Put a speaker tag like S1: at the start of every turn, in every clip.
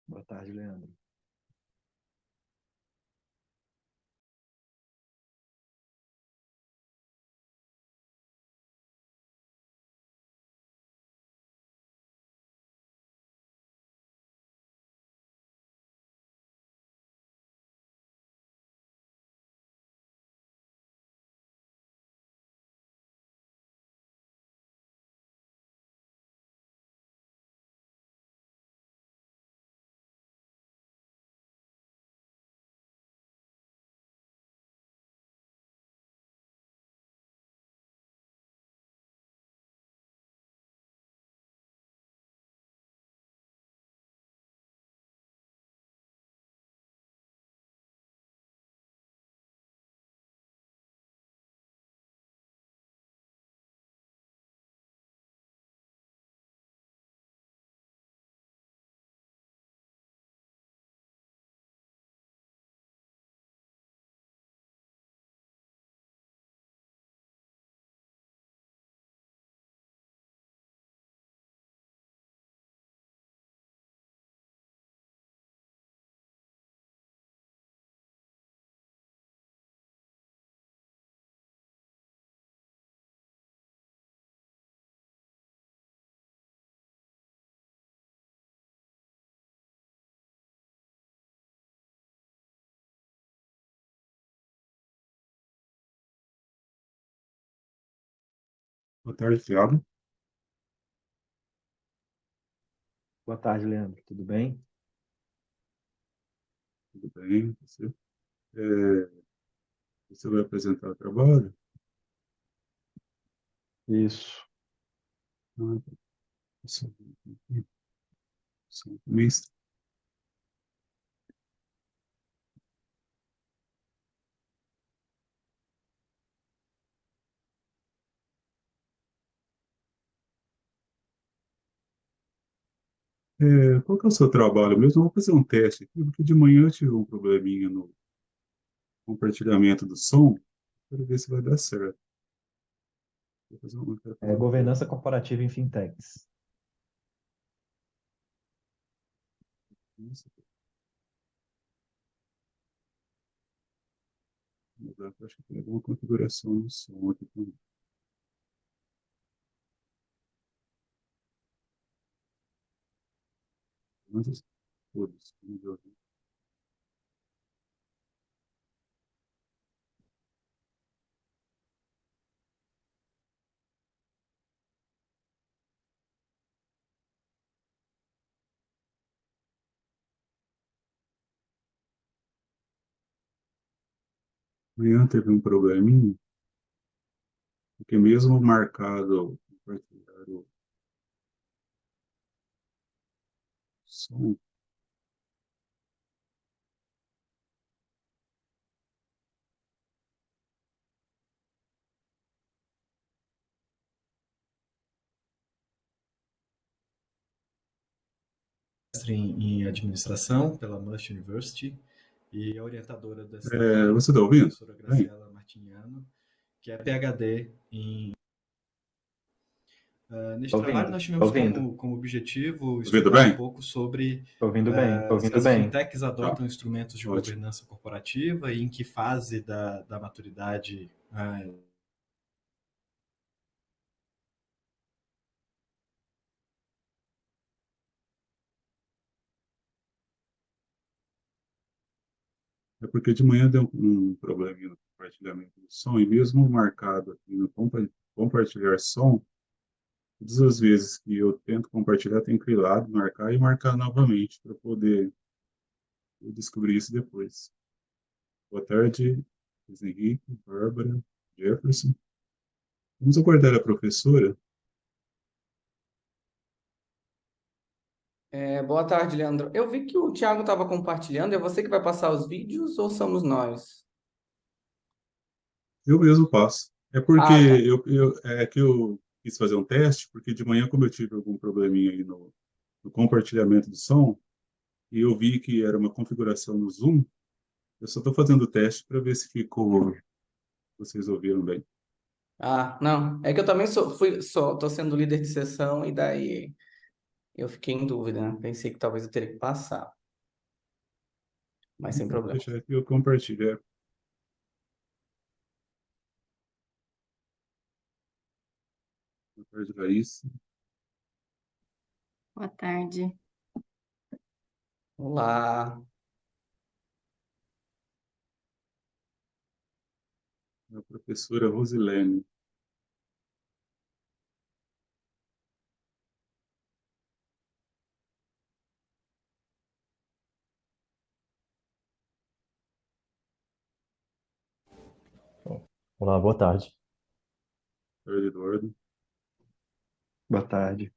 S1: Boa tarde, Leandro.
S2: Boa tarde, Thiago.
S1: Boa tarde, Leandro. Tudo bem?
S2: Tudo bem? Você vai apresentar o trabalho?
S1: Isso.
S2: Ah, tá. Só só um mês. Qual que é o seu trabalho mesmo? Eu vou fazer um teste aqui, porque de manhã eu tive um probleminha no compartilhamento do som. Quero ver se vai dar certo. Quero fazer
S1: É
S2: um teste.
S1: governança corporativa em fintechs.
S2: Nossa, eu acho que tem alguma configuração no som aqui também. Mas, todos, vamos ver aqui. Amanhã teve um probleminha, porque mesmo marcado compartilhar o som,
S3: Mestre em administração pela Must University e a orientadora desse trabalho
S2: você está
S3: foi a
S2: ouvindo?
S3: professora
S2: Bem,
S3: Graciela Martiniano, que é PhD em. Neste
S1: Tô
S3: trabalho,
S1: ouvindo,
S3: nós
S1: tô
S3: tivemos
S1: ouvindo.
S3: como objetivo
S2: tá ouvindo
S3: estudar um
S2: bem?
S3: pouco sobre
S1: Tô ouvindo bem, tô
S3: se
S1: ouvindo
S3: as
S1: bem.
S3: fintechs
S2: Tá,
S3: adotam instrumentos de
S2: ótimo.
S3: governança corporativa e em que fase da maturidade.
S2: É porque de manhã deu um probleminha no compartilhamento do som, e mesmo marcado aqui no compartilhar som, todas as vezes que eu tento compartilhar, tem que ir lá, marcar e marcar novamente para poder descobrir isso depois. Boa tarde, Luiz Henrique, Bárbara, Jefferson. Vamos aguardar a professora.
S4: Boa tarde, Leandro. Eu vi que o Thiago estava compartilhando. É você que vai passar os vídeos ou somos nós?
S2: Eu mesmo passo. É porque
S4: Ah, tá.
S2: é que eu quis fazer um teste, porque de manhã, como eu tive algum probleminha aí no compartilhamento do som, e eu vi que era uma configuração no Zoom. Eu só estou fazendo o teste para ver se ficou. Vocês ouviram bem.
S4: Ah, não. É que eu também tô sendo líder de sessão e daí eu fiquei em dúvida, né? Pensei que talvez eu teria que passar. mas sem
S2: Vou
S4: problema.
S2: deixar aqui eu compartilhar. Boa tarde, Larissa.
S5: Boa tarde.
S4: Olá.
S2: A professora Rosilene.
S6: Olá, boa tarde.
S2: Boa tarde, Eduardo.
S1: Boa tarde.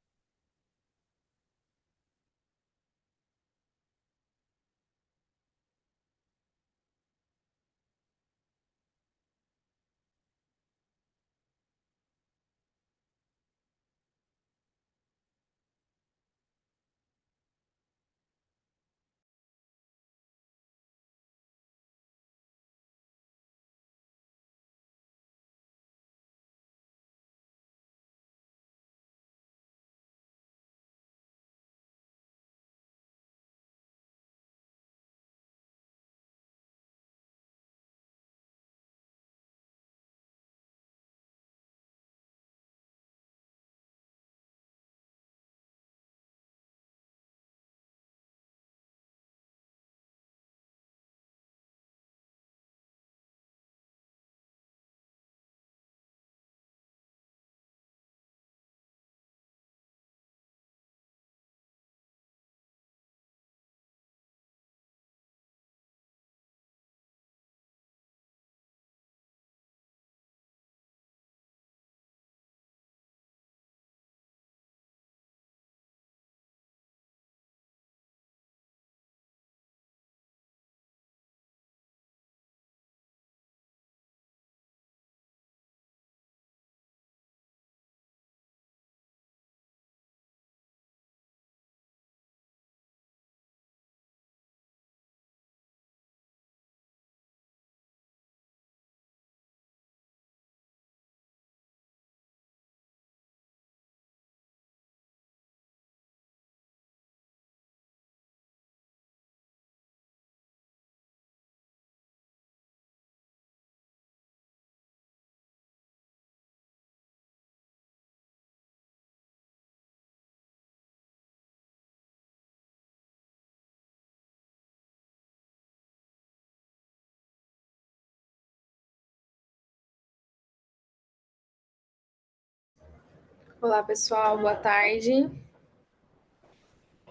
S5: Olá, pessoal. Boa tarde.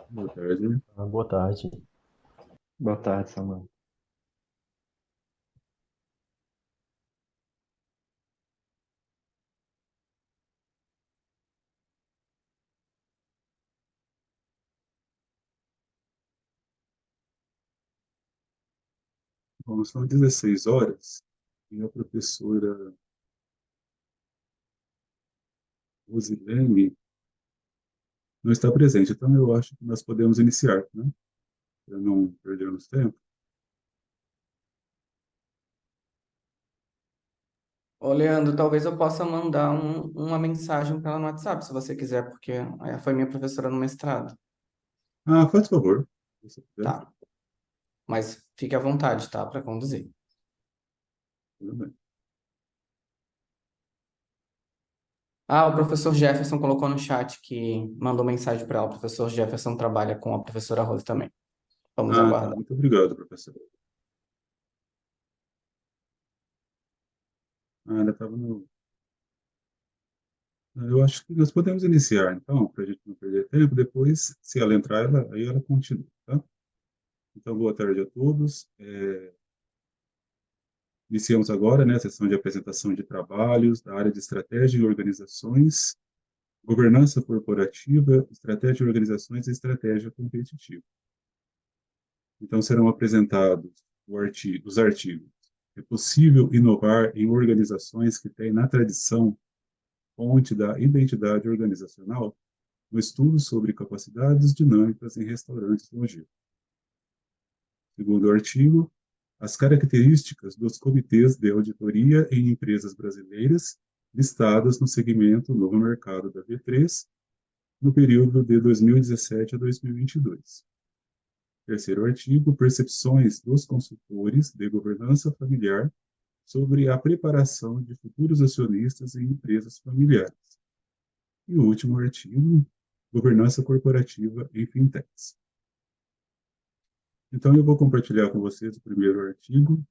S2: Boa tarde.
S6: Boa tarde.
S1: Boa tarde, Samanta.
S2: Bom, são 16 horas e a professora Rosilene não está presente, então eu acho que nós podemos iniciar, né? Para não perdermos tempo.
S4: Ô, Leandro, talvez eu possa mandar uma mensagem para ela no WhatsApp, se você quiser, porque foi minha professora no mestrado.
S2: Ah, faz favor, se você puder.
S4: Tá. Mas fique à vontade, tá? Para conduzir.
S2: Tudo bem.
S4: Ah, o professor Jefferson colocou no chat que mandou mensagem para ela. O professor Jefferson trabalha com a professora Rose também. Vamos
S2: Ah, tá.
S4: aguardar.
S2: Muito obrigado, professor. Ah, ainda estava no... Eu acho que nós podemos iniciar, então, para a gente não perder tempo. Depois, se ela entrar, aí ela continua, tá? Então, boa tarde a todos. Iniciamos agora, né, a sessão de apresentação de trabalhos da área de estratégia e organizações, governança corporativa, estratégia de organizações e estratégia competitiva. Então, serão apresentados os artigos. É possível inovar em organizações que têm na tradição fonte da identidade organizacional no estudo sobre capacidades dinâmicas em restaurantes longínquos. Segundo o artigo, as características dos comitês de auditoria em empresas brasileiras listadas no segmento Novo Mercado da V3, no período de 2017 a 2022. Terceiro artigo, percepções dos consultores de governança familiar sobre a preparação de futuros acionistas em empresas familiares. E o último artigo, governança corporativa em fintechs. Então, eu vou compartilhar com vocês o primeiro artigo.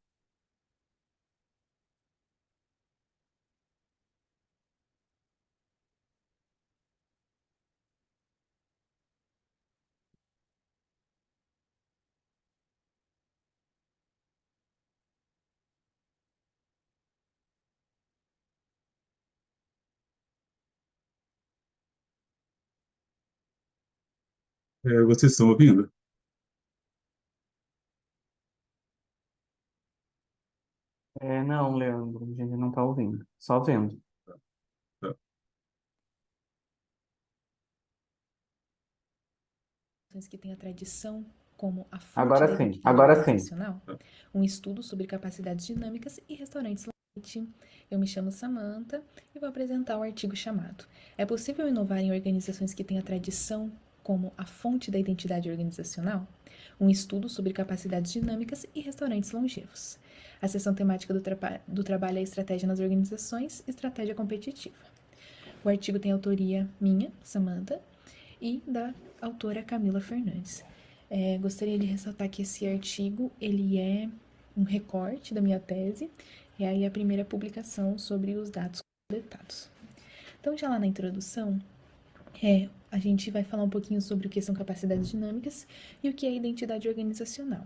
S2: Vocês estão ouvindo?
S4: Não, Leandro, a gente não está ouvindo, só vendo.
S2: Tá.
S7: Que tem a tradição como a fonte
S4: Agora
S7: da
S4: sim,
S7: identidade
S4: agora sim.
S7: organizacional, um estudo sobre capacidades dinâmicas e restaurantes light. Eu me chamo Samantha e vou apresentar o artigo chamado É possível inovar em organizações que têm a tradição como a fonte da identidade organizacional? Um estudo sobre capacidades dinâmicas e restaurantes longevos. A seção temática do trabalho é Estratégia nas Organizações, Estratégia Competitiva. O artigo tem autoria minha, Samantha, e da autora Camila Fernandes. Gostaria de ressaltar que esse artigo, ele é um recorte da minha tese, e aí a primeira publicação sobre os dados coletados. Então, já lá na introdução, a gente vai falar um pouquinho sobre o que são capacidades dinâmicas e o que é identidade organizacional.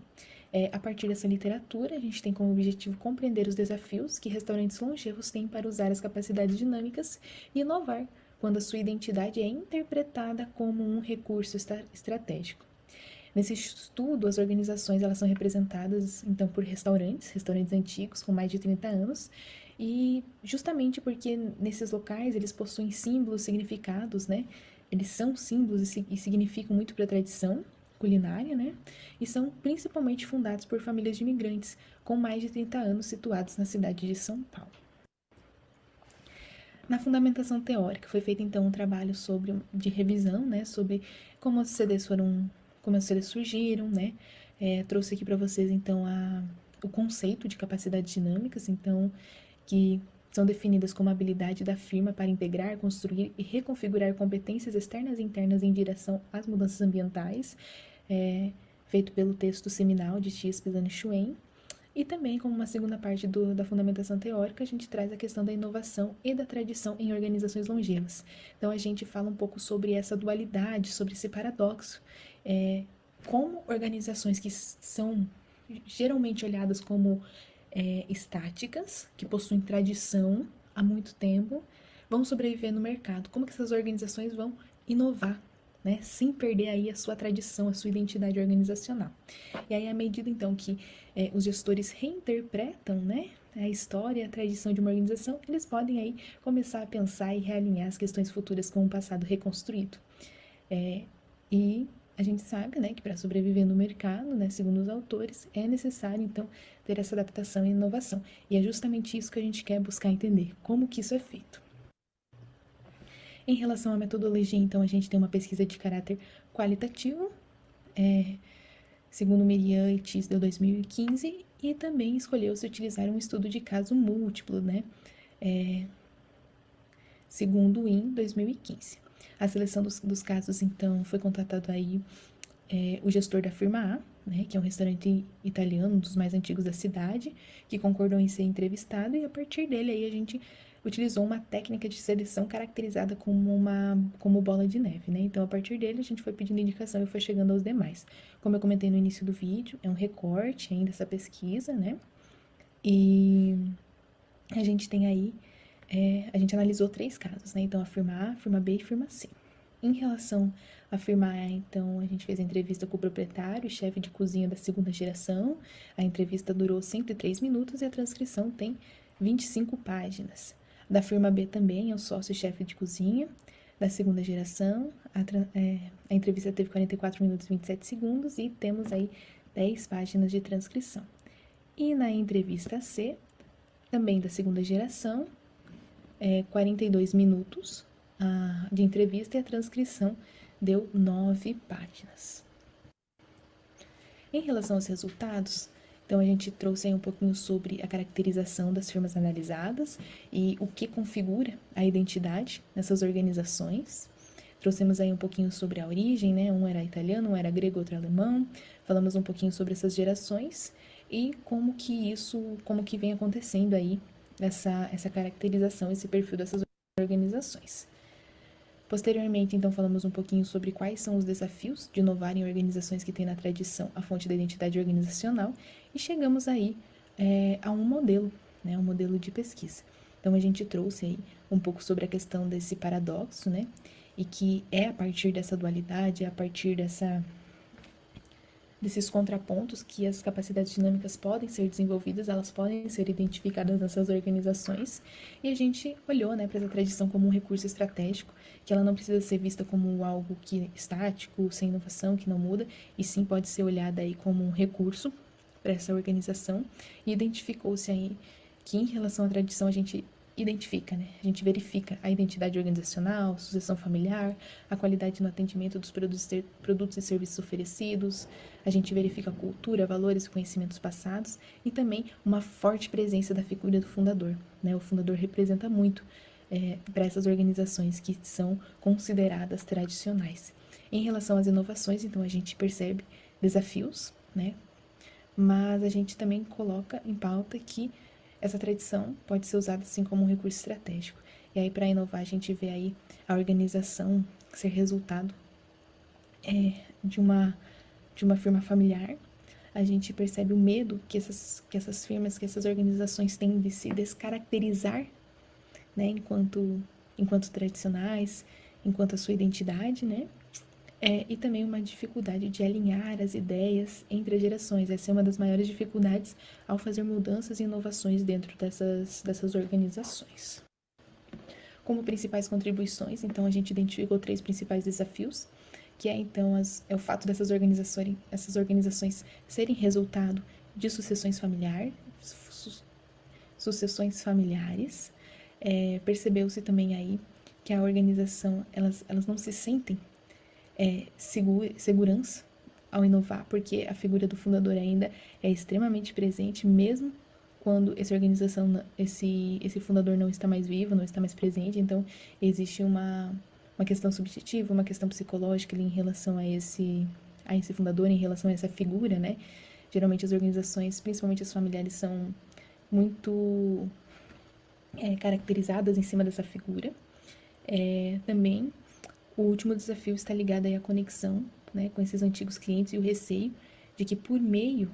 S7: A partir dessa literatura, a gente tem como objetivo compreender os desafios que restaurantes longevos têm para usar as capacidades dinâmicas e inovar quando a sua identidade é interpretada como um recurso estratégico. Nesse estudo, as organizações elas são representadas, então, por restaurantes antigos com mais de 30 anos, e justamente porque nesses locais eles possuem símbolos, significados, né? Eles são símbolos e significam muito para a tradição culinária, né? E são principalmente fundados por famílias de imigrantes com mais de 30 anos situados na cidade de São Paulo. Na fundamentação teórica, foi feito então um trabalho de revisão, né, sobre como os CDs surgiram, né, trouxe aqui para vocês então o conceito de capacidades dinâmicas, então, que são definidas como a habilidade da firma para integrar, construir e reconfigurar competências externas e internas em direção às mudanças ambientais, feito pelo texto seminal de T.S. Pisani Schuen. E também, como uma segunda parte da fundamentação teórica, a gente traz a questão da inovação e da tradição em organizações longevas. Então, a gente fala um pouco sobre essa dualidade, sobre esse paradoxo, como organizações que são geralmente olhadas como estáticas, que possuem tradição há muito tempo, vão sobreviver no mercado. Como que essas organizações vão inovar, né, sem perder aí a sua tradição, a sua identidade organizacional. E aí, à medida, então, que os gestores reinterpretam, né, a história, a tradição de uma organização, eles podem aí começar a pensar e realinhar as questões futuras com o passado reconstruído. E a gente sabe, né, que para sobreviver no mercado, né, segundo os autores, é necessário, então, ter essa adaptação e inovação. E é justamente isso que a gente quer buscar entender, como que isso é feito. Em relação à metodologia, então, a gente tem uma pesquisa de caráter qualitativo, segundo Merian e Tisdale 2015, e também escolheu-se utilizar um estudo de caso múltiplo, né, segundo o IN 2015. A seleção dos casos, então, foi contratado aí o gestor da firma A, né, que é um restaurante italiano, um dos mais antigos da cidade, que concordou em ser entrevistado, e a partir dele aí a gente utilizou uma técnica de seleção caracterizada como bola de neve, né? Então, a partir dele, a gente foi pedindo indicação e foi chegando aos demais. Como eu comentei no início do vídeo, é um recorte ainda essa pesquisa, né? E a gente tem aí, a gente analisou 3 casos, né? Então, a firma A, firma B e firma C. Em relação à firma A, então, a gente fez a entrevista com o proprietário, chefe de cozinha da segunda geração. A entrevista durou 103 minutos e a transcrição tem 25 páginas. Da firma B também é o sócio-chefe de cozinha da segunda geração. A entrevista teve 44 minutos e 27 segundos e temos aí 10 páginas de transcrição. E na entrevista C, também da segunda geração, 42 minutos de entrevista e a transcrição deu 9 páginas. Em relação aos resultados, então a gente trouxe aí um pouquinho sobre a caracterização das firmas analisadas e o que configura a identidade nessas organizações. Trouxemos aí um pouquinho sobre a origem, né? Um era italiano, um era grego, outro alemão. Falamos um pouquinho sobre essas gerações e como que vem acontecendo aí essa caracterização, esse perfil dessas organizações. Posteriormente, então, falamos um pouquinho sobre quais são os desafios de inovar em organizações que têm na tradição a fonte da identidade organizacional e chegamos aí a um modelo, né, um modelo de pesquisa. Então, a gente trouxe aí um pouco sobre a questão desse paradoxo, né, e que é a partir dessa dualidade, é a partir desses contrapontos que as capacidades dinâmicas podem ser desenvolvidas, elas podem ser identificadas nessas organizações, e a gente olhou, né, para essa tradição como um recurso estratégico, que ela não precisa ser vista como algo que estático, sem inovação, que não muda, e sim pode ser olhada aí como um recurso para essa organização, e identificou-se aí que em relação à tradição a gente identifica, né? A gente verifica a identidade organizacional, sucessão familiar, a qualidade no atendimento dos produtos e serviços oferecidos, a gente verifica a cultura, valores e conhecimentos passados e também uma forte presença da figura do fundador, né? O fundador representa muito para essas organizações que são consideradas tradicionais. Em relação às inovações, então a gente percebe desafios, né? Mas a gente também coloca em pauta que essa tradição pode ser usada assim como um recurso estratégico. E aí, para inovar, a gente vê aí a organização ser resultado de uma firma familiar. A gente percebe o medo que essas firmas, que essas organizações têm de se descaracterizar, né, enquanto tradicionais, enquanto a sua identidade, né? E também uma dificuldade de alinhar as ideias entre as gerações. Essa é uma das maiores dificuldades ao fazer mudanças e inovações dentro dessas organizações. Como principais contribuições, então, a gente identificou 3 principais desafios, que é, então, o fato dessas organizações serem resultado de sucessões familiares. Percebeu-se também aí que a organização, elas não se sentem segurança ao inovar, porque a figura do fundador ainda é extremamente presente, mesmo quando esse fundador não está mais vivo, não está mais presente. Então, existe uma questão subjetiva, uma questão psicológica ali em relação a esse fundador, em relação a essa figura, né? Geralmente as organizações, principalmente as familiares, são muito caracterizadas em cima dessa figura. Também o último desafio está ligado aí à conexão, né, com esses antigos clientes e o receio de que por meio,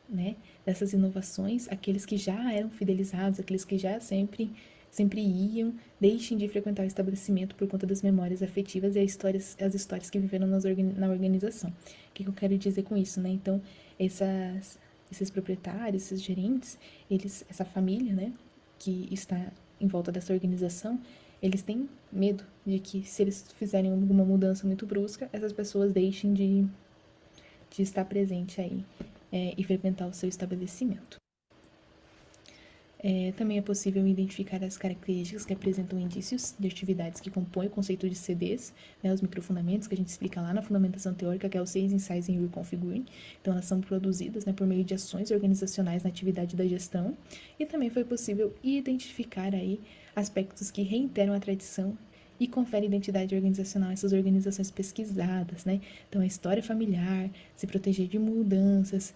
S7: né, dessas inovações, aqueles que já eram fidelizados, aqueles que já sempre iam, deixem de frequentar o estabelecimento por conta das memórias afetivas e as histórias que viveram na organização. O que eu quero dizer com isso, né? Então, esses proprietários, esses gerentes, essa família, né, que está em volta dessa organização, eles têm medo de que, se eles fizerem alguma mudança muito brusca, essas pessoas deixem de estar presente aí e frequentar o seu estabelecimento. Também é possível identificar as características que apresentam indícios de atividades que compõem o conceito de CDs, né, os microfundamentos, que a gente explica lá na fundamentação teórica, que é o 6 Insights in Reconfiguring. Então, elas são produzidas, né, por meio de ações organizacionais na atividade da gestão. E também foi possível identificar aí aspectos que reiteram a tradição e conferem identidade organizacional a essas organizações pesquisadas, né? Então, a história familiar, se proteger de mudanças,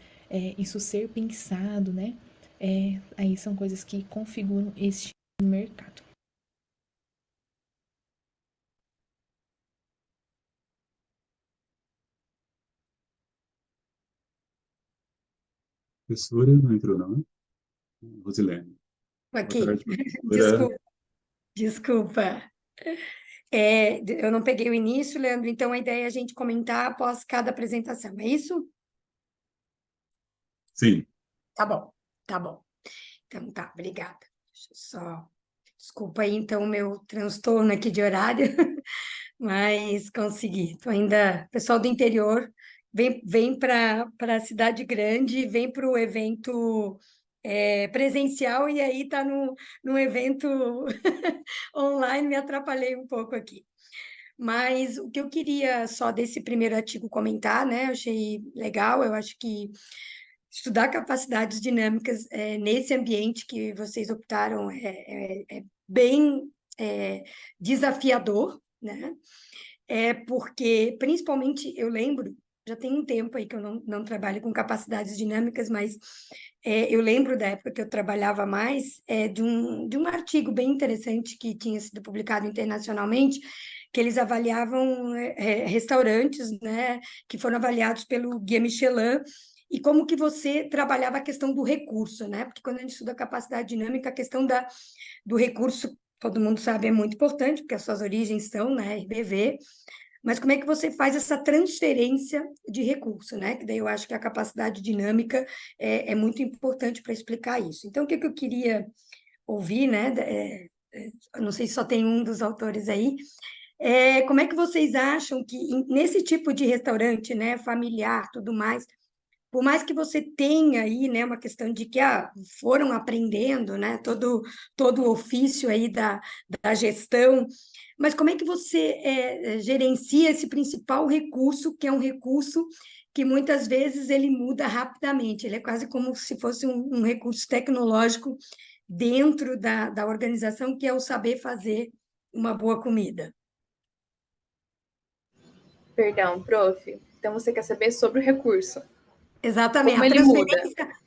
S7: isso ser pensado, né? Aí são coisas que configuram este mercado.
S2: Professora não entrou, não, né? Rosilene. Boa
S8: Aqui,
S2: tarde, professora.
S8: desculpa. Eu não peguei o início, Leandro, então a ideia é a gente comentar após cada apresentação, é isso?
S2: Sim.
S8: Tá bom, tá bom. Então tá, obrigada. Deixa eu só... Desculpa aí, então, o meu transtorno aqui de horário, mas consegui. Tô ainda... Pessoal do interior vem para a cidade grande, vem para o evento presencial e aí tá no evento online, me atrapalhei um pouco aqui. Mas o que eu queria só desse primeiro artigo comentar, né? Eu achei legal, eu acho que estudar capacidades dinâmicas nesse ambiente que vocês optaram é bem desafiador, né? Porque, principalmente, eu lembro, já tem um tempo aí que eu não trabalho com capacidades dinâmicas, mas eu lembro da época que eu trabalhava mais de um artigo bem interessante que tinha sido publicado internacionalmente, que eles avaliavam restaurantes, né, que foram avaliados pelo Guia Michelin, e como que você trabalhava a questão do recurso, né? Porque quando a gente estuda capacidade dinâmica, a questão do recurso, todo mundo sabe, é muito importante, porque as suas origens são, né, RBV, mas como é que você faz essa transferência de recurso, né? Que daí eu acho que a capacidade dinâmica é muito importante para explicar isso. Então, o que eu queria ouvir, né? Eu não sei se só tem um dos autores aí, como é que vocês acham que nesse tipo de restaurante, né, familiar, tudo mais, por mais que você tenha aí, né, uma questão de que foram aprendendo, né, todo o ofício aí da gestão, mas como é que você gerencia esse principal recurso, que é um recurso que muitas vezes ele muda rapidamente, ele é quase como se fosse um recurso tecnológico dentro da organização, que é o saber fazer uma boa comida.
S5: Perdão, prof. Então você quer saber sobre o recurso?
S8: Exatamente,
S5: Como ele muda?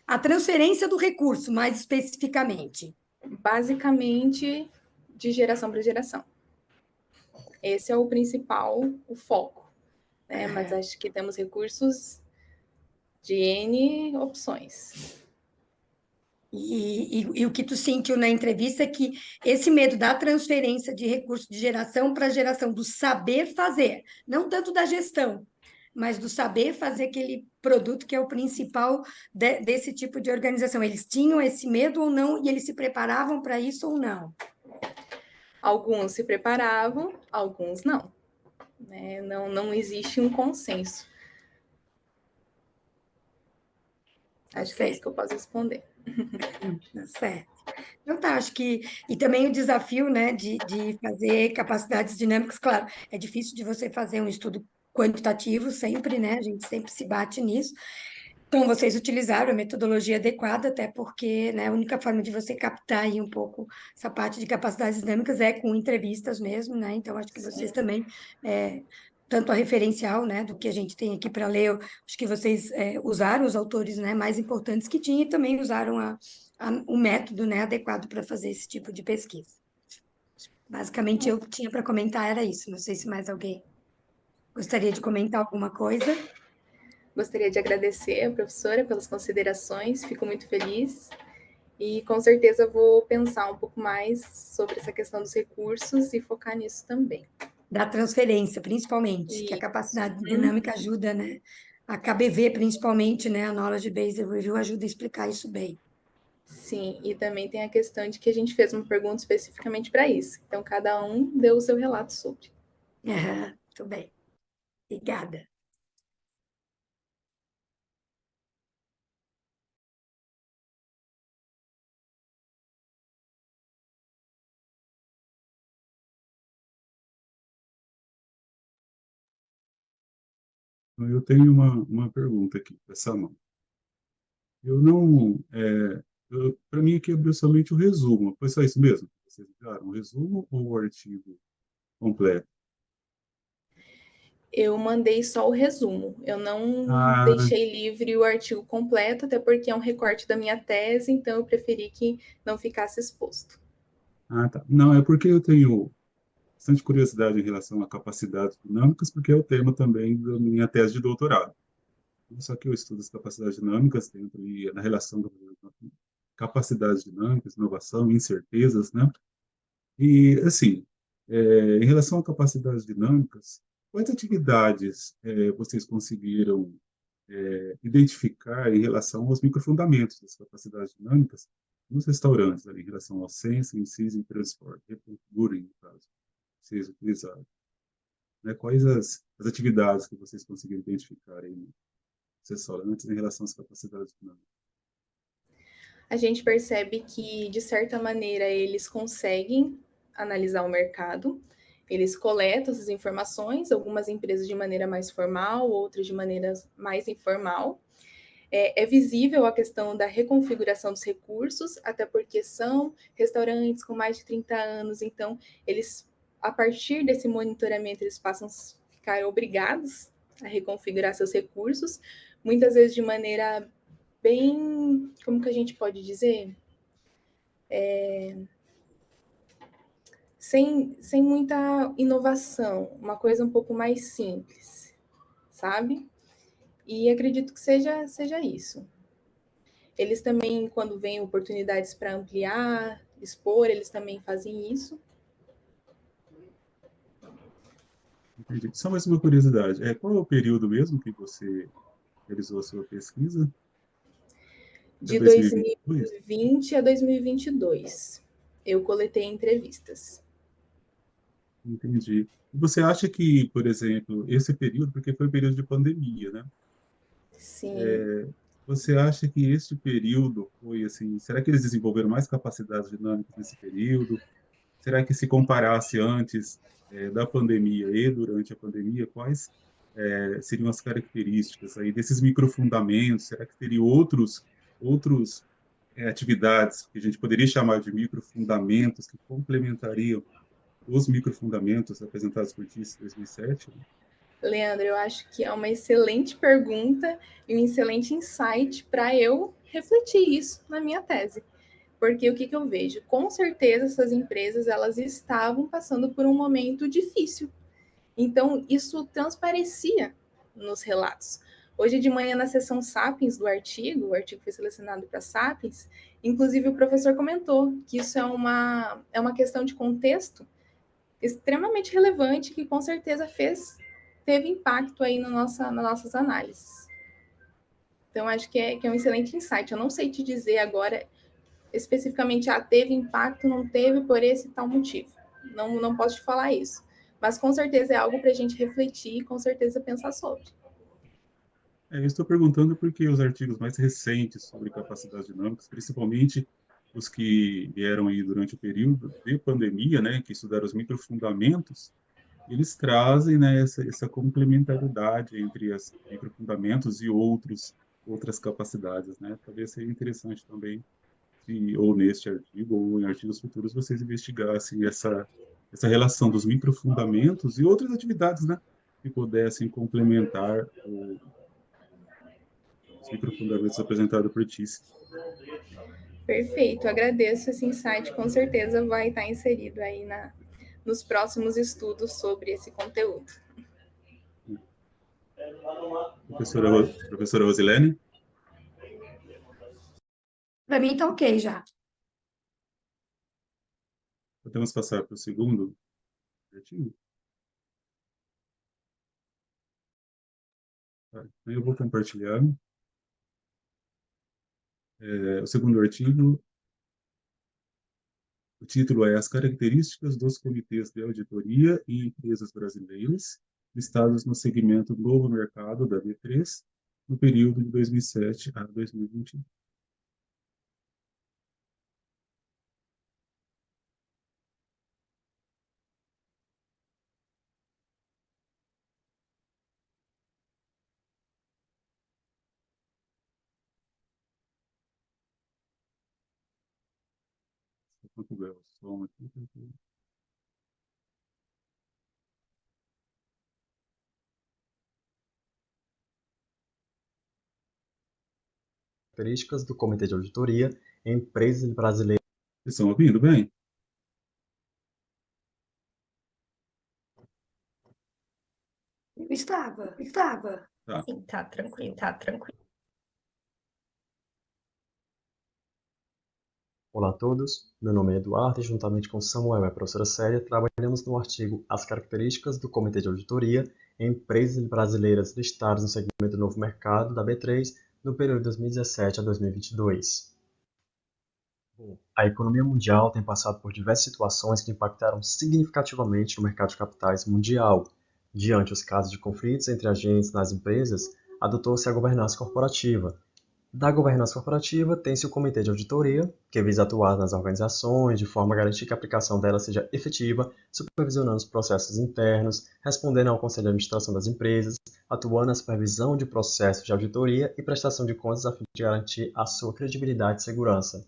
S8: a transferência do recurso, mais especificamente.
S5: Basicamente, de geração para geração. Esse é o principal, o foco, né? Mas acho que temos recursos de N opções.
S8: E o que tu sentiu na entrevista é que esse medo da transferência de recurso de geração para geração, do saber fazer, não tanto da gestão, mas do saber fazer aquele produto que é o principal desse tipo de organização. Eles tinham esse medo ou não, e eles se preparavam para isso ou não?
S5: Alguns se preparavam, alguns não. Né? Não existe um consenso. Acho que é isso que eu posso responder.
S8: Tá certo. Então tá, acho que... E também o desafio, né, de fazer capacidades dinâmicas, claro, é difícil de você fazer um estudo quantitativo sempre, né, a gente sempre se bate nisso. Então, vocês utilizaram a metodologia adequada, até porque, né, a única forma de você captar aí um pouco essa parte de capacidades dinâmicas é com entrevistas mesmo, né, então acho que vocês também... tanto a referencial, né, do que a gente tem aqui para ler, eu acho que vocês usaram os autores, né, mais importantes que tinha, e também usaram o método, né, adequado para fazer esse tipo de pesquisa. Basicamente, eu tinha para comentar era isso. Não sei se mais alguém gostaria de comentar alguma coisa.
S5: Gostaria de agradecer a professora pelas considerações, fico muito feliz. E com certeza vou pensar um pouco mais sobre essa questão dos recursos e focar nisso também.
S8: Da transferência, principalmente, que a capacidade dinâmica ajuda, né? A KBV, principalmente, né? A Knowledge Based Review ajuda a explicar isso bem.
S5: Sim, e também tem a questão de que a gente fez uma pergunta especificamente para isso. Então, cada um deu o seu relato sobre.
S8: Muito bem. Obrigada.
S2: Eu tenho uma pergunta aqui para essa mão. Eu não... para mim aqui abriu somente o resumo. Foi só isso mesmo? Vocês enviaram o resumo ou o artigo completo?
S5: Eu mandei só o resumo. Eu não
S2: Ah,
S5: deixei livre o artigo completo, até porque é um recorte da minha tese, então eu preferi que não ficasse exposto.
S2: tá. Não, é porque eu tenho bastante curiosidade em relação a capacidades dinâmicas, porque é o tema também da minha tese de doutorado. Só que eu estudo as capacidades dinâmicas dentro da relação da capacidades dinâmicas, inovação, incertezas, né? E, assim, em relação a capacidades dinâmicas, quais atividades vocês conseguiram identificar em relação aos microfundamentos das capacidades dinâmicas nos restaurantes, ali, em relação ao sense, inciso e transporte, reconfigurem, no caso, vocês utilizaram? Né? Quais as atividades que vocês conseguiram identificar aí nos restaurantes em relação às capacidades dinâmicas?
S5: A gente percebe que, de certa maneira, eles conseguem analisar o mercado. Eles coletam essas informações, algumas empresas de maneira mais formal, outras de maneira mais informal. É visível a questão da reconfiguração dos recursos, até porque são restaurantes com mais de 30 anos, então eles, a partir desse monitoramento, eles passam a ficar obrigados a reconfigurar seus recursos, muitas vezes de maneira bem, como que a gente pode dizer? Sem muita inovação, uma coisa um pouco mais simples, sabe? E acredito que seja isso. Eles também, quando vêm oportunidades para ampliar, expor, eles também fazem isso.
S2: Entendi. Só mais uma curiosidade. Qual é o período mesmo que você realizou a sua pesquisa? É
S5: De
S2: 2022?
S5: 2020 a 2022, eu coletei entrevistas.
S2: Entendi. E você acha que, por exemplo, esse período, porque foi o período de pandemia, né?
S5: Sim,
S2: Você acha que este período foi assim, será que eles desenvolveram mais capacidades dinâmicas nesse período? Será que se comparasse antes da pandemia e durante a pandemia, quais seriam as características aí desses microfundamentos? Será que teria outros atividades que a gente poderia chamar de microfundamentos que complementariam os microfundamentos apresentados por TIS 2007?
S5: Leandro, eu acho que é uma excelente pergunta e um excelente insight para eu refletir isso na minha tese. Porque o que eu vejo? Com certeza essas empresas elas estavam passando por um momento difícil. Então, isso transparecia nos relatos. Hoje de manhã, na sessão Sapiens do artigo, o artigo foi selecionado para Sapiens, inclusive o professor comentou que isso é uma questão de contexto extremamente relevante que com certeza teve impacto aí nas nossas análises. Então, acho que é um excelente insight. Eu não sei te dizer agora especificamente, teve impacto, não teve por esse tal motivo. Não posso te falar isso. Mas com certeza é algo para a gente refletir e com certeza pensar sobre.
S2: Eu estou perguntando porque os artigos mais recentes sobre capacidades dinâmicas, principalmente os que vieram aí durante o período de pandemia, né, que estudaram os microfundamentos, eles trazem, né, essa complementaridade entre os microfundamentos e outras capacidades, né? Talvez seja interessante também, ou neste artigo ou em artigos futuros, vocês investigassem essa relação dos microfundamentos e outras atividades, né, que pudessem complementar os microfundamentos apresentados por Tice.
S5: Perfeito, agradeço esse insight, com certeza vai estar inserido aí nos próximos estudos sobre esse conteúdo.
S2: Professora Rosilene?
S8: Para mim tá ok já.
S2: Podemos passar para o segundo artigo? Tá, eu vou compartilhar. O segundo artigo, o título é As características dos comitês de auditoria em empresas brasileiras, listados no segmento Novo Mercado da B3, no período de 2007 a 2021. Quanto é o som aqui?
S6: Características do Comitê de Auditoria em empresas brasileiras.
S2: Vocês estão ouvindo bem?
S8: Eu estava.
S2: Tá.
S8: Sim, tá tranquilo.
S6: Olá a todos, meu nome é Eduardo e juntamente com Samuel e a professora Célia trabalhamos no artigo As características do Comitê de Auditoria em empresas brasileiras listadas no segmento Novo Mercado da B3 no período de 2017 a 2022. A economia mundial tem passado por diversas situações que impactaram significativamente no mercado de capitais mundial. Diante os casos de conflitos entre agentes nas empresas, adotou-se a governança corporativa. Da governança corporativa, tem-se o Comitê de Auditoria, que visa atuar nas organizações de forma a garantir que a aplicação dela seja efetiva, supervisionando os processos internos, respondendo ao Conselho de Administração das empresas, atuando na supervisão de processos de auditoria e prestação de contas a fim de garantir a sua credibilidade e segurança.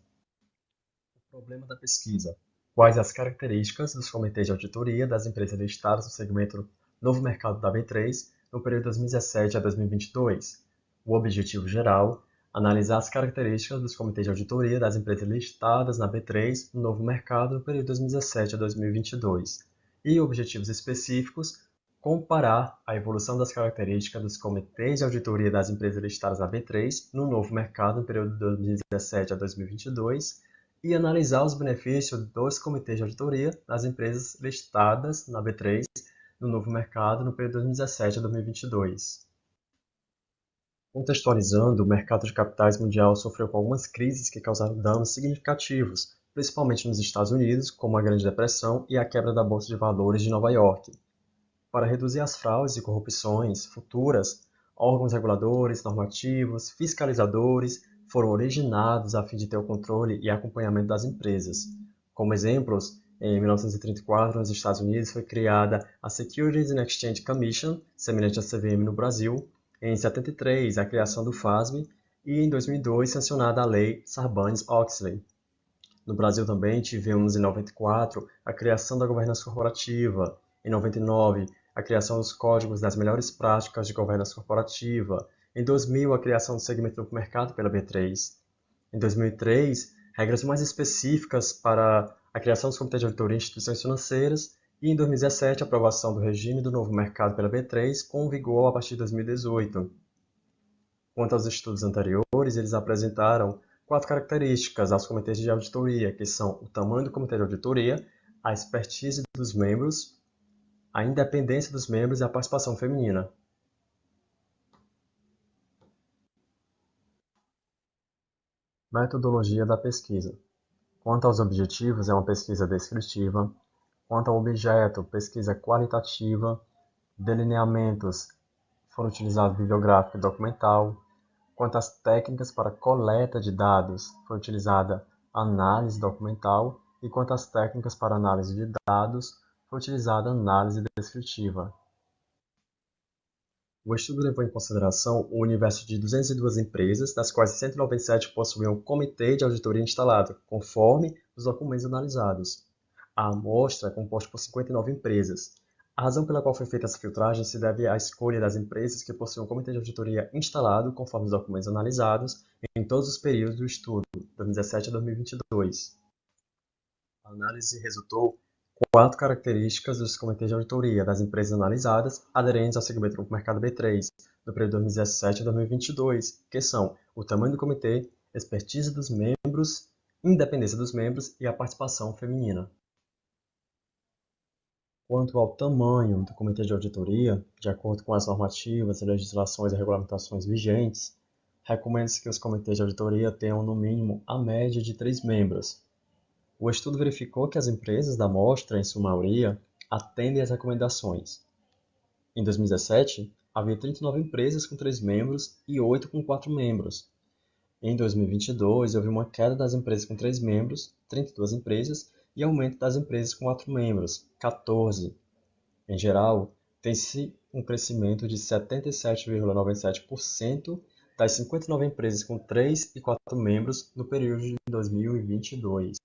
S6: O problema da pesquisa. Quais as características dos comitês de auditoria das empresas listadas no segmento Novo Mercado da B3 no período 2017 a 2022? O objetivo geral: analisar as características dos comitês de auditoria das empresas listadas na B3 no Novo Mercado no período 2017 a 2022. E objetivos específicos: comparar a evolução das características dos comitês de auditoria das empresas listadas na B3 no Novo Mercado no período 2017 a 2022 e analisar os benefícios dos comitês de auditoria das empresas listadas na B3 no Novo Mercado no período 2017 a 2022. Contextualizando, o mercado de capitais mundial sofreu com algumas crises que causaram danos significativos, principalmente nos Estados Unidos, como a Grande Depressão e a quebra da Bolsa de Valores de Nova York. Para reduzir as fraudes e corrupções futuras, órgãos reguladores, normativos, fiscalizadores foram originados a fim de ter o controle e acompanhamento das empresas. Como exemplos, em 1934, nos Estados Unidos, foi criada a Securities and Exchange Commission, semelhante à CVM no Brasil, em 73, a criação do FASB, e em 2002, sancionada a Lei Sarbanes-Oxley. No Brasil também tivemos, em 94, a criação da governança corporativa, em 99, a criação dos códigos das melhores práticas de governança corporativa, em 2000, a criação do segmento do mercado pela B3, em 2003, regras mais específicas para a criação dos comitês de auditoria em instituições financeiras, e em 2017, a aprovação do regime do novo mercado pela B3, com vigor a partir de 2018. Quanto aos estudos anteriores, eles apresentaram 4 características aos comitês de auditoria, que são o tamanho do comitê de auditoria, a expertise dos membros, a independência dos membros e a participação feminina. Metodologia da pesquisa. Quanto aos objetivos, é uma pesquisa descritiva. Quanto ao objeto, pesquisa qualitativa. Delineamentos, foram utilizados bibliográfico e documental. Quanto às técnicas para coleta de dados, foi utilizada análise documental. E quanto às técnicas para análise de dados, foi utilizada análise descritiva. O estudo levou em consideração o universo de 202 empresas, das quais 197 possuíam um comitê de auditoria instalado, conforme os documentos analisados. A amostra é composta por 59 empresas. A razão pela qual foi feita essa filtragem se deve à escolha das empresas que possuíam um comitê de auditoria instalado, conforme os documentos analisados, em todos os períodos do estudo, 2017 a 2022. A análise resultou 4 características dos comitês de auditoria das empresas analisadas aderentes ao segmento do mercado B3, no período 2017 a 2022, que são o tamanho do comitê, expertise dos membros, independência dos membros e a participação feminina. Quanto ao tamanho do comitê de auditoria, de acordo com as normativas, legislações e regulamentações vigentes, recomenda-se que os comitês de auditoria tenham no mínimo a média de 3 membros. O estudo verificou que as empresas da amostra, em sua maioria, atendem às recomendações. Em 2017, havia 39 empresas com 3 membros e 8 com 4 membros. Em 2022, houve uma queda das empresas com 3 membros, 32 empresas, e aumento das empresas com 4 membros, 14. Em geral, tem-se um crescimento de 77,97% das 59 empresas com 3 e 4 membros no período de 2022.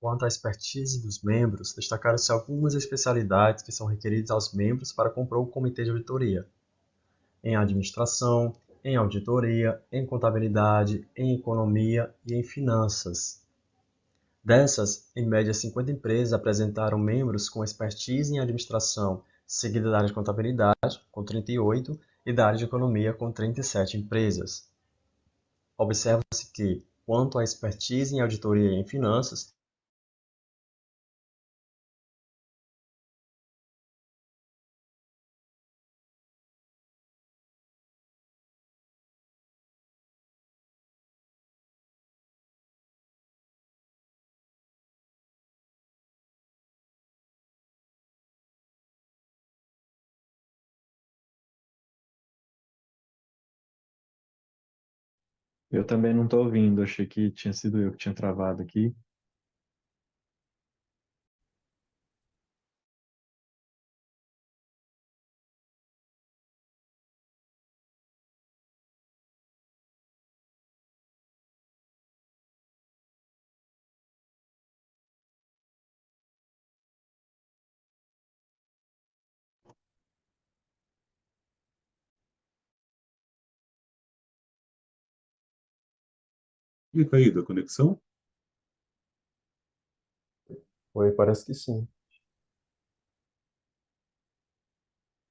S6: Quanto à expertise dos membros, destacaram-se algumas especialidades que são requeridas aos membros para compor o comitê de auditoria: em administração, em auditoria, em contabilidade, em economia e em finanças. Dessas, em média 50 empresas apresentaram membros com expertise em administração, seguida da área de contabilidade, com 38, e da área de economia, com 37 empresas. Observa-se que, quanto à expertise em auditoria e em finanças,
S1: Eu também não estou ouvindo, achei que tinha sido eu que tinha travado aqui.
S2: E caído a conexão?
S6: Foi, parece que sim.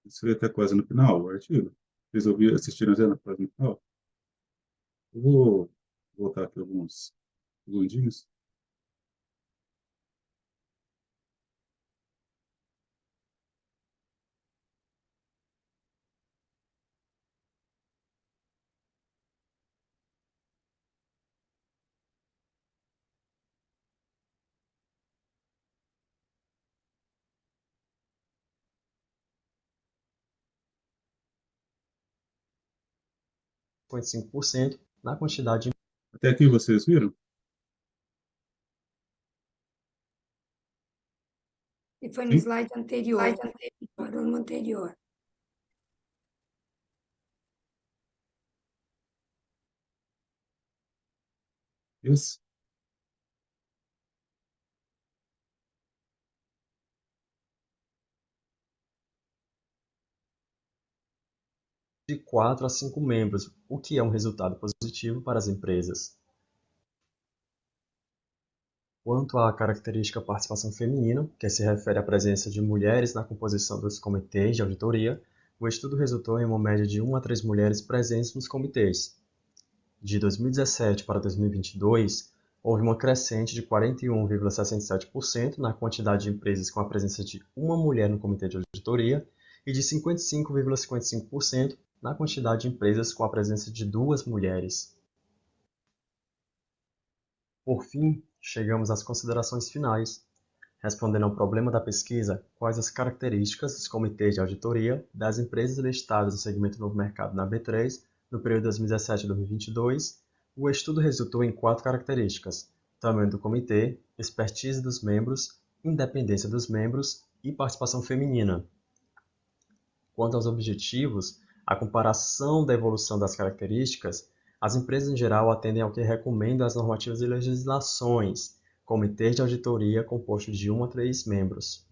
S2: Isso aí até quase no final, o artigo. Vocês ouviram, assistiram até quase no final? Eu vou voltar aqui alguns segundinhos.
S6: Cinquenta e 55% na quantidade de
S2: Até aqui vocês viram?
S8: E foi no
S2: Sim?
S8: slide anterior, parou no anterior.
S2: Isso?
S6: de 4 a 5 membros, o que é um resultado positivo para as empresas. Quanto à característica participação feminina, que se refere à presença de mulheres na composição dos comitês de auditoria, o estudo resultou em uma média de 1 a 3 mulheres presentes nos comitês. De 2017 para 2022, houve uma crescente de 41,67% na quantidade de empresas com a presença de uma mulher no comitê de auditoria e de 55,55% na quantidade de empresas com a presença de 2 mulheres. Por fim, chegamos às considerações finais. Respondendo ao problema da pesquisa, quais as características dos comitês de auditoria das empresas listadas no segmento Novo Mercado na B3 no período 2017 a 2022, o estudo resultou em 4 características: tamanho do comitê, expertise dos membros, independência dos membros e participação feminina. Quanto aos objetivos, a comparação da evolução das características, as empresas em geral atendem ao que recomendam as normativas e legislações, comitês de auditoria composto de 1 a 3 membros.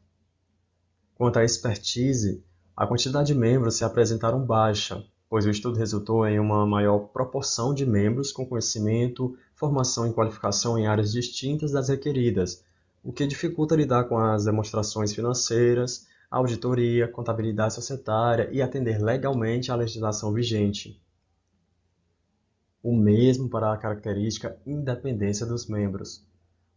S6: Quanto à expertise, a quantidade de membros se apresentaram baixa, pois o estudo resultou em uma maior proporção de membros com conhecimento, formação e qualificação em áreas distintas das requeridas, o que dificulta lidar com as demonstrações financeiras, auditoria, contabilidade societária e atender legalmente à legislação vigente. O mesmo para a característica independência dos membros.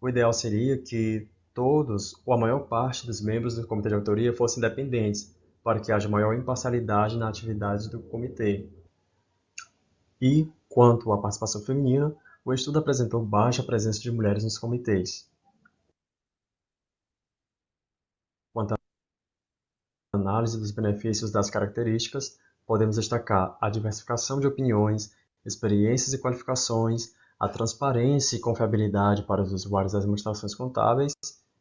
S6: O ideal seria que todos ou a maior parte dos membros do comitê de auditoria fossem independentes, para que haja maior imparcialidade na atividade do comitê. E, quanto à participação feminina, o estudo apresentou baixa presença de mulheres nos comitês. Quanto à análise dos benefícios das características, podemos destacar a diversificação de opiniões, experiências e qualificações, a transparência e confiabilidade para os usuários das administrações contábeis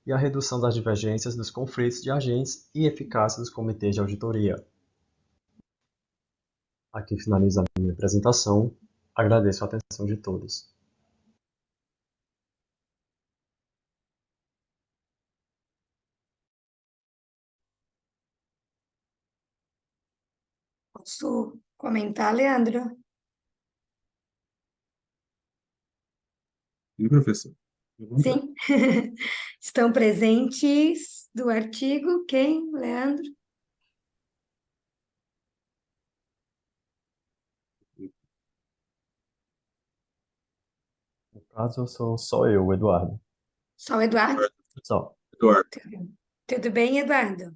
S6: e a redução das divergências dos conflitos de agentes e eficácia dos comitês de auditoria. Aqui finaliza a minha apresentação. Agradeço a atenção de todos.
S8: Posso comentar, Leandro?
S2: Sim, professor. Fique à vontade.
S8: Sim. Estão presentes do artigo quem, Leandro?
S6: No caso, eu sou só eu, o Eduardo.
S8: Só o Eduardo?
S6: Só.
S2: Eduardo.
S8: Tudo bem, Eduardo?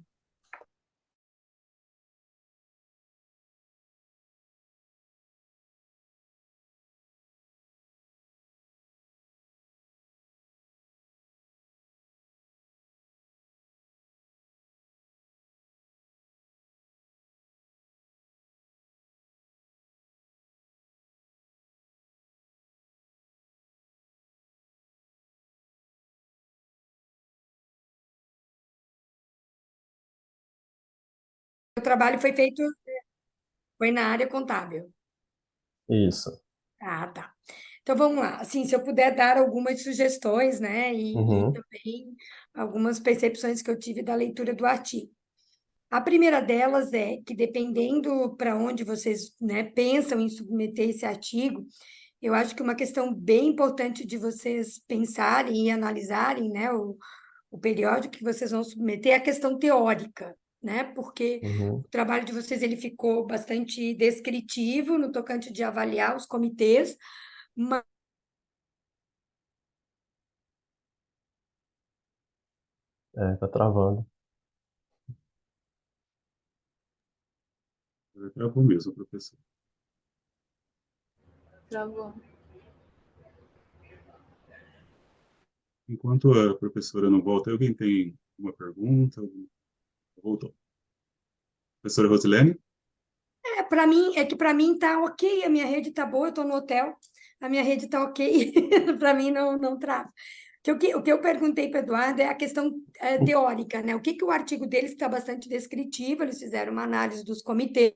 S8: O trabalho foi feito, foi na área contábil.
S6: Isso.
S8: Ah, tá. Então vamos lá. Assim, se eu puder dar algumas sugestões, né, e
S6: Uhum.
S8: também algumas percepções que eu tive da leitura do artigo. A primeira delas é que, dependendo para onde vocês, né, pensam em submeter esse artigo, eu acho que uma questão bem importante de vocês pensarem e analisarem, né, o periódico que vocês vão submeter é a questão teórica, né, porque
S6: Uhum.
S8: o trabalho de vocês ele ficou bastante descritivo no tocante de avaliar os comitês, mas
S6: Tá travando.
S2: Travou mesmo, professor.
S5: Travou.
S2: Enquanto a professora não volta, alguém tem uma pergunta? Voltou. Professora Rosilene?
S8: para mim, é que para mim tá ok, a minha rede tá boa, eu estou no hotel, a minha rede tá ok, para mim não trava. O que eu perguntei para o Eduardo é a questão teórica, né? O que o artigo deles está bastante descritivo, eles fizeram uma análise dos comitês,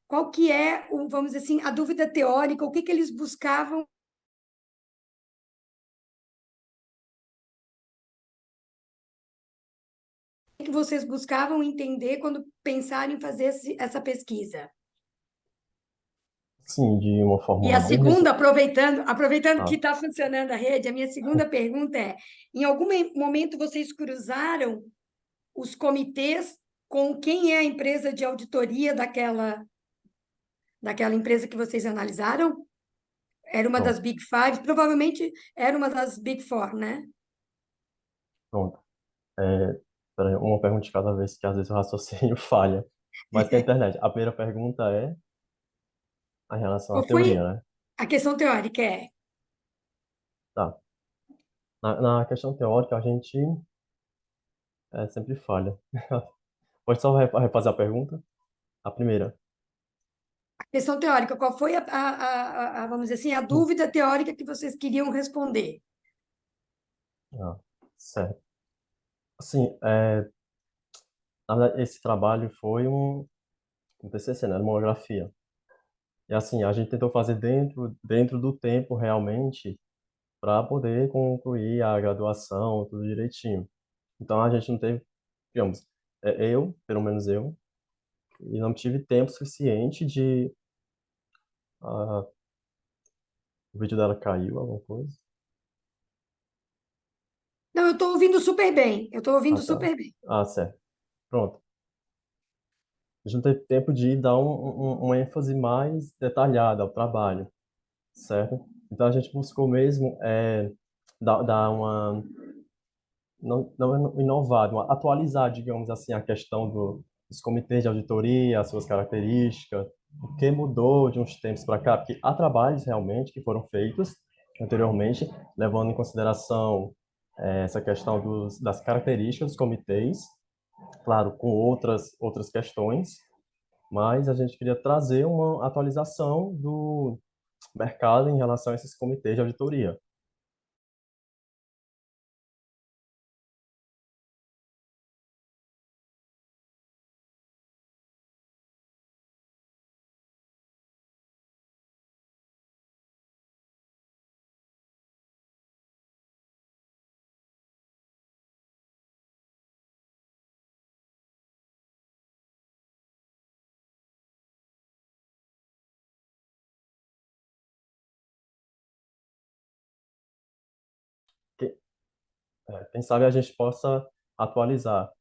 S8: qual que é, vamos dizer assim, a dúvida teórica, o que eles buscavam, o que vocês buscavam entender quando pensaram em fazer essa pesquisa.
S6: Sim, de uma
S8: E
S6: forma
S8: a
S6: bem
S8: segunda, aproveitando que
S6: Ah,
S8: está funcionando a rede, a minha segunda pergunta é: em algum momento vocês cruzaram os comitês com quem é a empresa de auditoria daquela empresa que vocês analisaram? Era uma das
S6: pronto,
S8: Big Five, provavelmente era uma das Big Four, né?
S6: pronto. Peraí, uma pergunta de cada vez, que às vezes o raciocínio falha. Mas que a internet. A primeira pergunta é em relação à
S8: Qual foi
S6: teoria, né?
S8: a questão teórica? É
S6: Tá. Na questão teórica, a gente sempre falha. Pode só refazer a pergunta? A primeira.
S8: a questão teórica, qual foi vamos dizer assim, a dúvida teórica que vocês queriam responder?
S6: Ah, certo. Assim, na verdade, esse trabalho foi um TCC, né? Uma monografia. E assim, a gente tentou fazer dentro do tempo, realmente, para poder concluir a graduação, tudo direitinho. Então, a gente não teve, digamos, pelo menos eu, e não tive tempo suficiente de... ah, o vídeo dela caiu, alguma coisa?
S8: Não, eu estou ouvindo super bem, eu estou
S6: Ah,
S8: ouvindo
S6: tá.
S8: super bem.
S6: Ah, certo. Pronto. A gente não teve tempo de dar uma ênfase mais detalhada ao trabalho, certo? Então, a gente buscou mesmo dar uma... Não inovar, atualizar, digamos assim, a questão dos comitês de auditoria, as suas características, o que mudou de uns tempos para cá, porque há trabalhos realmente que foram feitos anteriormente, levando em consideração essa questão das características dos comitês, claro, com outras questões, mas a gente queria trazer uma atualização do mercado em relação a esses comitês de auditoria. Que- Quem sabe a gente possa atualizar.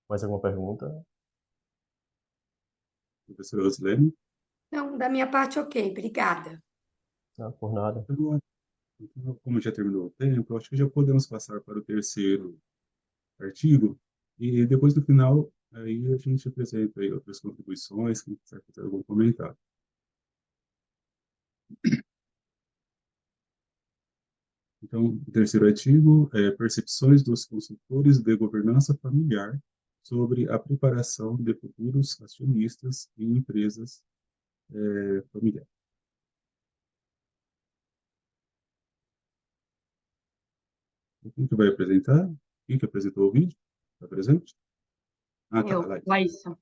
S6: Mais alguma pergunta?
S2: Professora Rosilene?
S8: Não, da minha parte, ok, obrigada.
S6: Não, por nada.
S2: Então, como já terminou o tempo, eu acho que já podemos passar para o terceiro artigo, e depois no final, aí a gente apresenta aí outras contribuições, quem quiser fazer algum comentário. Então, o terceiro artigo é percepções dos consultores de governança familiar sobre a preparação de futuros acionistas em empresas familiares. Quem que vai apresentar? Quem que apresentou o vídeo? Está presente? Ah, tá, Laís.
S9: Laísa.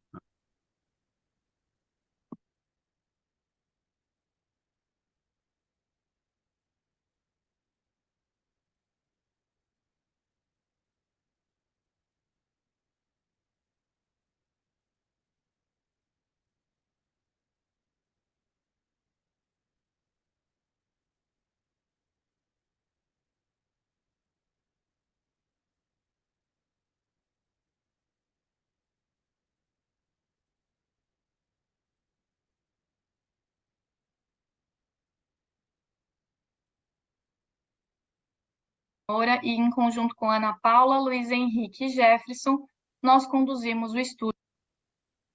S9: Moura e, em conjunto com Ana Paula, Luiz Henrique e Jefferson, nós conduzimos o estudo.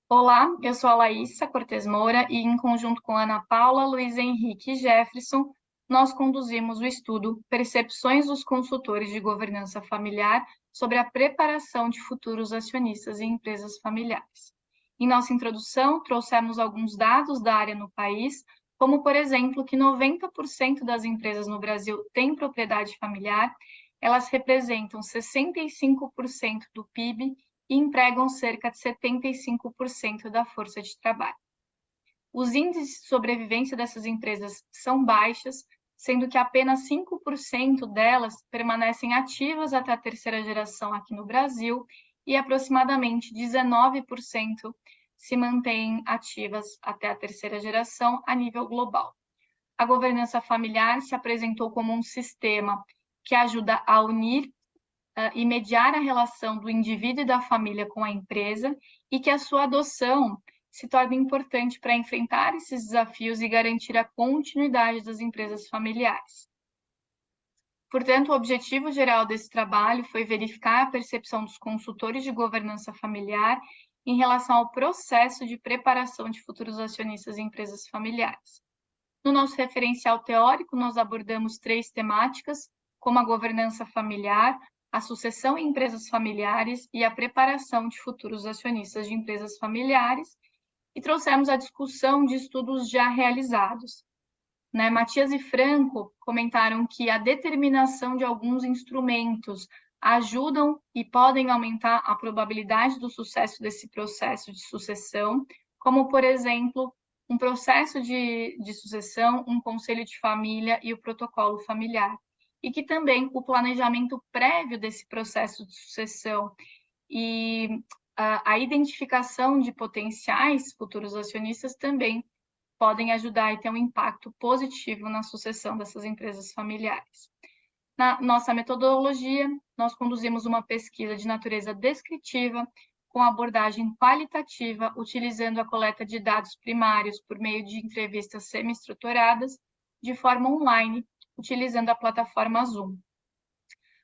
S9: Olá, eu sou a Laísa Cortez Moura e, em conjunto com Ana Paula, Luiz Henrique e Jefferson, nós conduzimos o estudo Percepções dos Consultores de Governança Familiar sobre a preparação de futuros acionistas em empresas familiares. Em nossa introdução, trouxemos alguns dados da área no país, como, por exemplo, que 90% das empresas no Brasil têm propriedade familiar, elas representam 65% do PIB e empregam cerca de 75% da força de trabalho. Os índices de sobrevivência dessas empresas são baixos, sendo que apenas 5% delas permanecem ativas até a terceira geração aqui no Brasil e aproximadamente 19% se mantêm ativas até a terceira geração a nível global. A governança familiar se apresentou como um sistema que ajuda a unir e mediar a relação do indivíduo e da família com a empresa e que a sua adoção se torna importante para enfrentar esses desafios e garantir a continuidade das empresas familiares. Portanto, o objetivo geral desse trabalho foi verificar a percepção dos consultores de governança familiar em relação ao processo de preparação de futuros acionistas em empresas familiares. No nosso referencial teórico, nós abordamos 3 temáticas, como a governança familiar, a sucessão em empresas familiares e a preparação de futuros acionistas de empresas familiares, e trouxemos a discussão de estudos já realizados. Matias e Franco comentaram que a determinação de alguns instrumentos ajudam e podem aumentar a probabilidade do sucesso desse processo de sucessão, como, por exemplo, um processo de sucessão, um conselho de família e o protocolo familiar. E que também o planejamento prévio desse processo de sucessão e a identificação de potenciais futuros acionistas também podem ajudar e ter um impacto positivo na sucessão dessas empresas familiares. Na nossa metodologia, nós conduzimos uma pesquisa de natureza descritiva, com abordagem qualitativa, utilizando a coleta de dados primários por meio de entrevistas semi-estruturadas, de forma online, utilizando a plataforma Zoom.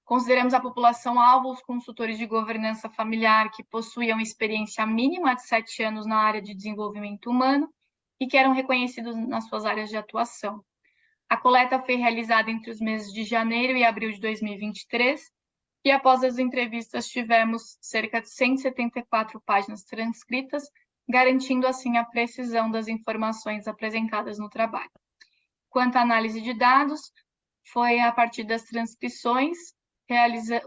S9: Consideramos a população-alvo os consultores de governança familiar que possuíam experiência mínima de 7 anos na área de desenvolvimento humano e que eram reconhecidos nas suas áreas de atuação. A coleta foi realizada entre os meses de janeiro e abril de 2023, e após as entrevistas tivemos cerca de 174 páginas transcritas, garantindo assim a precisão das informações apresentadas no trabalho. Quanto à análise de dados, foi a partir das transcrições,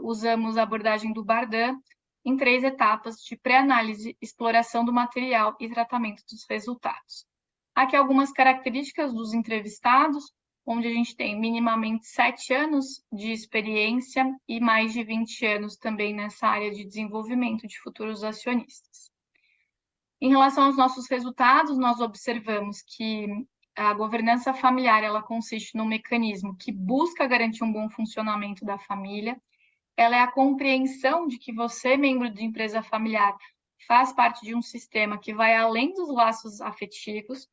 S9: usamos a abordagem do Bardan em 3 etapas de pré-análise, exploração do material e tratamento dos resultados. Aqui algumas características dos entrevistados, onde a gente tem minimamente 7 anos de experiência e mais de 20 anos também nessa área de desenvolvimento de futuros acionistas. Em relação aos nossos resultados, nós observamos que a governança familiar ela consiste num mecanismo que busca garantir um bom funcionamento da família. Ela é a compreensão de que você, membro de empresa familiar, faz parte de um sistema que vai além dos laços afetivos,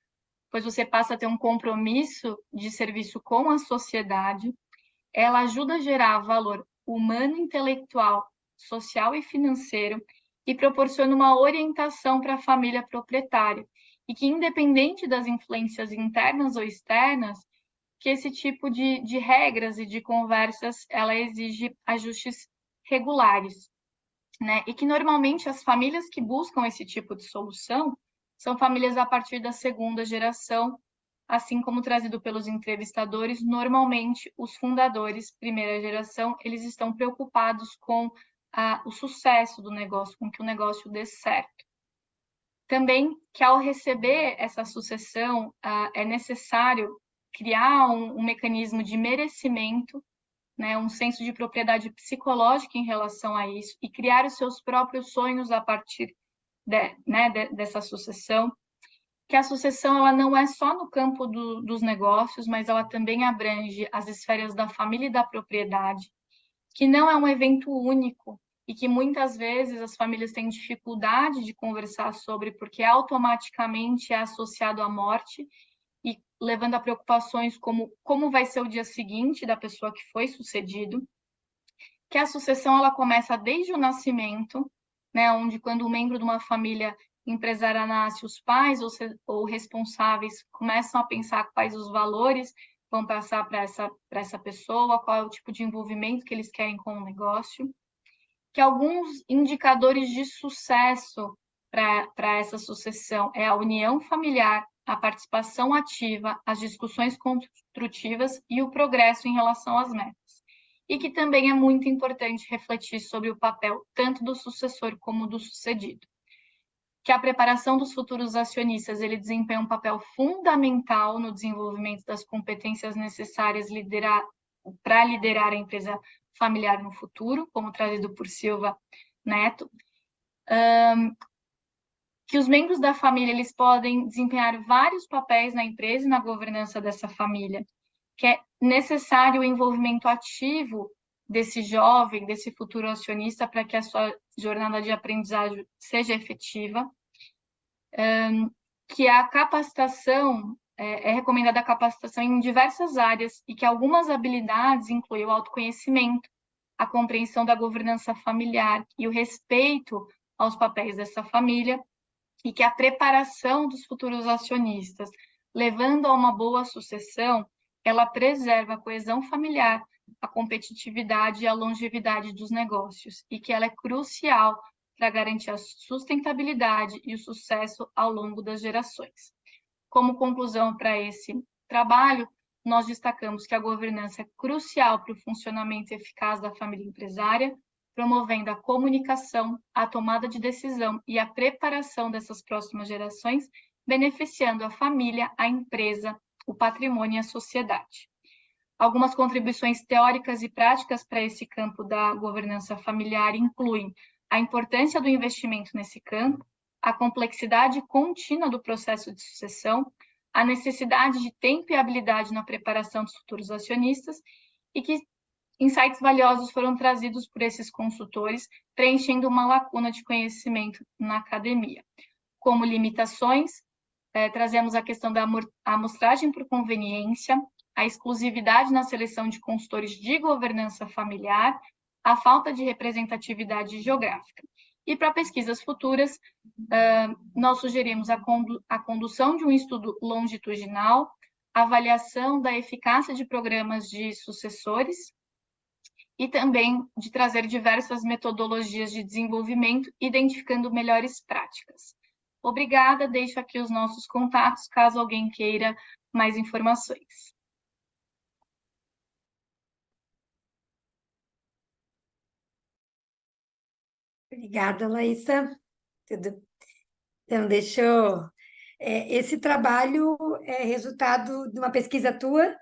S9: pois você passa a ter um compromisso de serviço com a sociedade. Ela ajuda a gerar valor humano, intelectual, social e financeiro e proporciona uma orientação para a família proprietária. E que, independente das influências internas ou externas, que esse tipo de regras e de conversas, ela exige ajustes regulares, né? E que, normalmente, as famílias que buscam esse tipo de solução são famílias a partir da segunda geração, assim como trazido pelos entrevistadores, normalmente os fundadores, primeira geração, eles estão preocupados com o sucesso do negócio, com que o negócio dê certo. Também que ao receber essa sucessão, é necessário criar um mecanismo de merecimento, né, um senso de propriedade psicológica em relação a isso, e criar os seus próprios sonhos a partir dessa sucessão. Que a sucessão ela não é só no campo dos negócios, mas ela também abrange as esferas da família e da propriedade, que não é um evento único e que muitas vezes as famílias têm dificuldade de conversar sobre, porque automaticamente é associado à morte e levando a preocupações como vai ser o dia seguinte da pessoa que foi sucedido. Que a sucessão ela começa desde o nascimento, né, onde quando um membro de uma família empresária nasce, os pais ou responsáveis começam a pensar quais os valores vão passar para essa pessoa, qual é o tipo de envolvimento que eles querem com o negócio. Que alguns indicadores de sucesso para essa sucessão é a união familiar, a participação ativa, as discussões construtivas e o progresso em relação às metas. E que também é muito importante refletir sobre o papel tanto do sucessor como do sucedido. Que a preparação dos futuros acionistas ele desempenha um papel fundamental no desenvolvimento das competências necessárias para liderar a empresa familiar no futuro, como trazido por Silva Neto. Que os membros da família eles podem desempenhar vários papéis na empresa e na governança dessa família, que é necessário o envolvimento ativo desse jovem, desse futuro acionista, para que a sua jornada de aprendizagem seja efetiva. Que a capacitação, é recomendada a capacitação em diversas áreas e que algumas habilidades incluem o autoconhecimento, a compreensão da governança familiar e o respeito aos papéis dessa família, e que a preparação dos futuros acionistas, levando a uma boa sucessão, ela preserva a coesão familiar, a competitividade e a longevidade dos negócios, e que ela é crucial para garantir a sustentabilidade e o sucesso ao longo das gerações. Como conclusão para esse trabalho, nós destacamos que a governança é crucial para o funcionamento eficaz da família empresária, promovendo a comunicação, a tomada de decisão e a preparação dessas próximas gerações, beneficiando a família, a empresa, o patrimônio e a sociedade. Algumas contribuições teóricas e práticas para esse campo da governança familiar incluem a importância do investimento nesse campo, a complexidade contínua do processo de sucessão, a necessidade de tempo e habilidade na preparação dos futuros acionistas e que insights valiosos foram trazidos por esses consultores, preenchendo uma lacuna de conhecimento na academia. Como limitações, trazemos a questão da amostragem por conveniência, a exclusividade na seleção de consultores de governança familiar, a falta de representatividade geográfica. E para pesquisas futuras, nós sugerimos a condução de um estudo longitudinal, avaliação da eficácia de programas de sucessores, e também de trazer diversas metodologias de desenvolvimento, identificando melhores práticas. Obrigada, deixo aqui os nossos contatos, caso alguém queira mais informações.
S8: Obrigada, Laísa. Então, deixa eu... esse trabalho é resultado de uma pesquisa tua?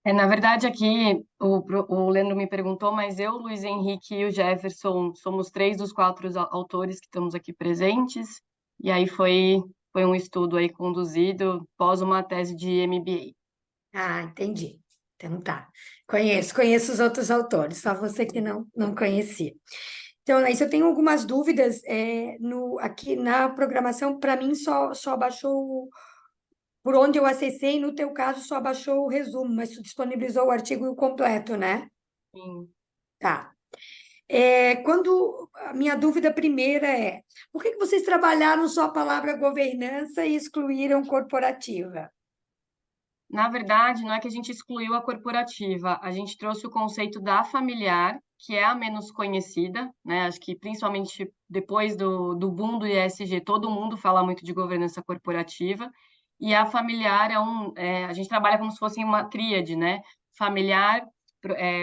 S10: Na verdade, aqui o Leandro me perguntou, mas eu, o Luiz Henrique e o Jefferson somos 3 dos 4 autores que estamos aqui presentes, e aí foi um estudo aí conduzido pós uma tese de MBA.
S8: Ah, entendi. Então tá. Conheço os outros autores, só você que não conhecia. Então, Laís, eu tenho algumas dúvidas aqui na programação. Para mim, só baixou por onde eu acessei, no teu caso, só baixou o resumo, mas tu disponibilizou o artigo completo, né?
S10: Sim.
S8: Tá. Quando a minha dúvida primeira é, por que vocês trabalharam só a palavra governança e excluíram corporativa?
S10: Na verdade, não é que a gente excluiu a corporativa, a gente trouxe o conceito da familiar, que é a menos conhecida, né? Acho que principalmente depois do boom do ESG, todo mundo fala muito de governança corporativa, e a familiar a gente trabalha como se fosse uma tríade, né? Familiar,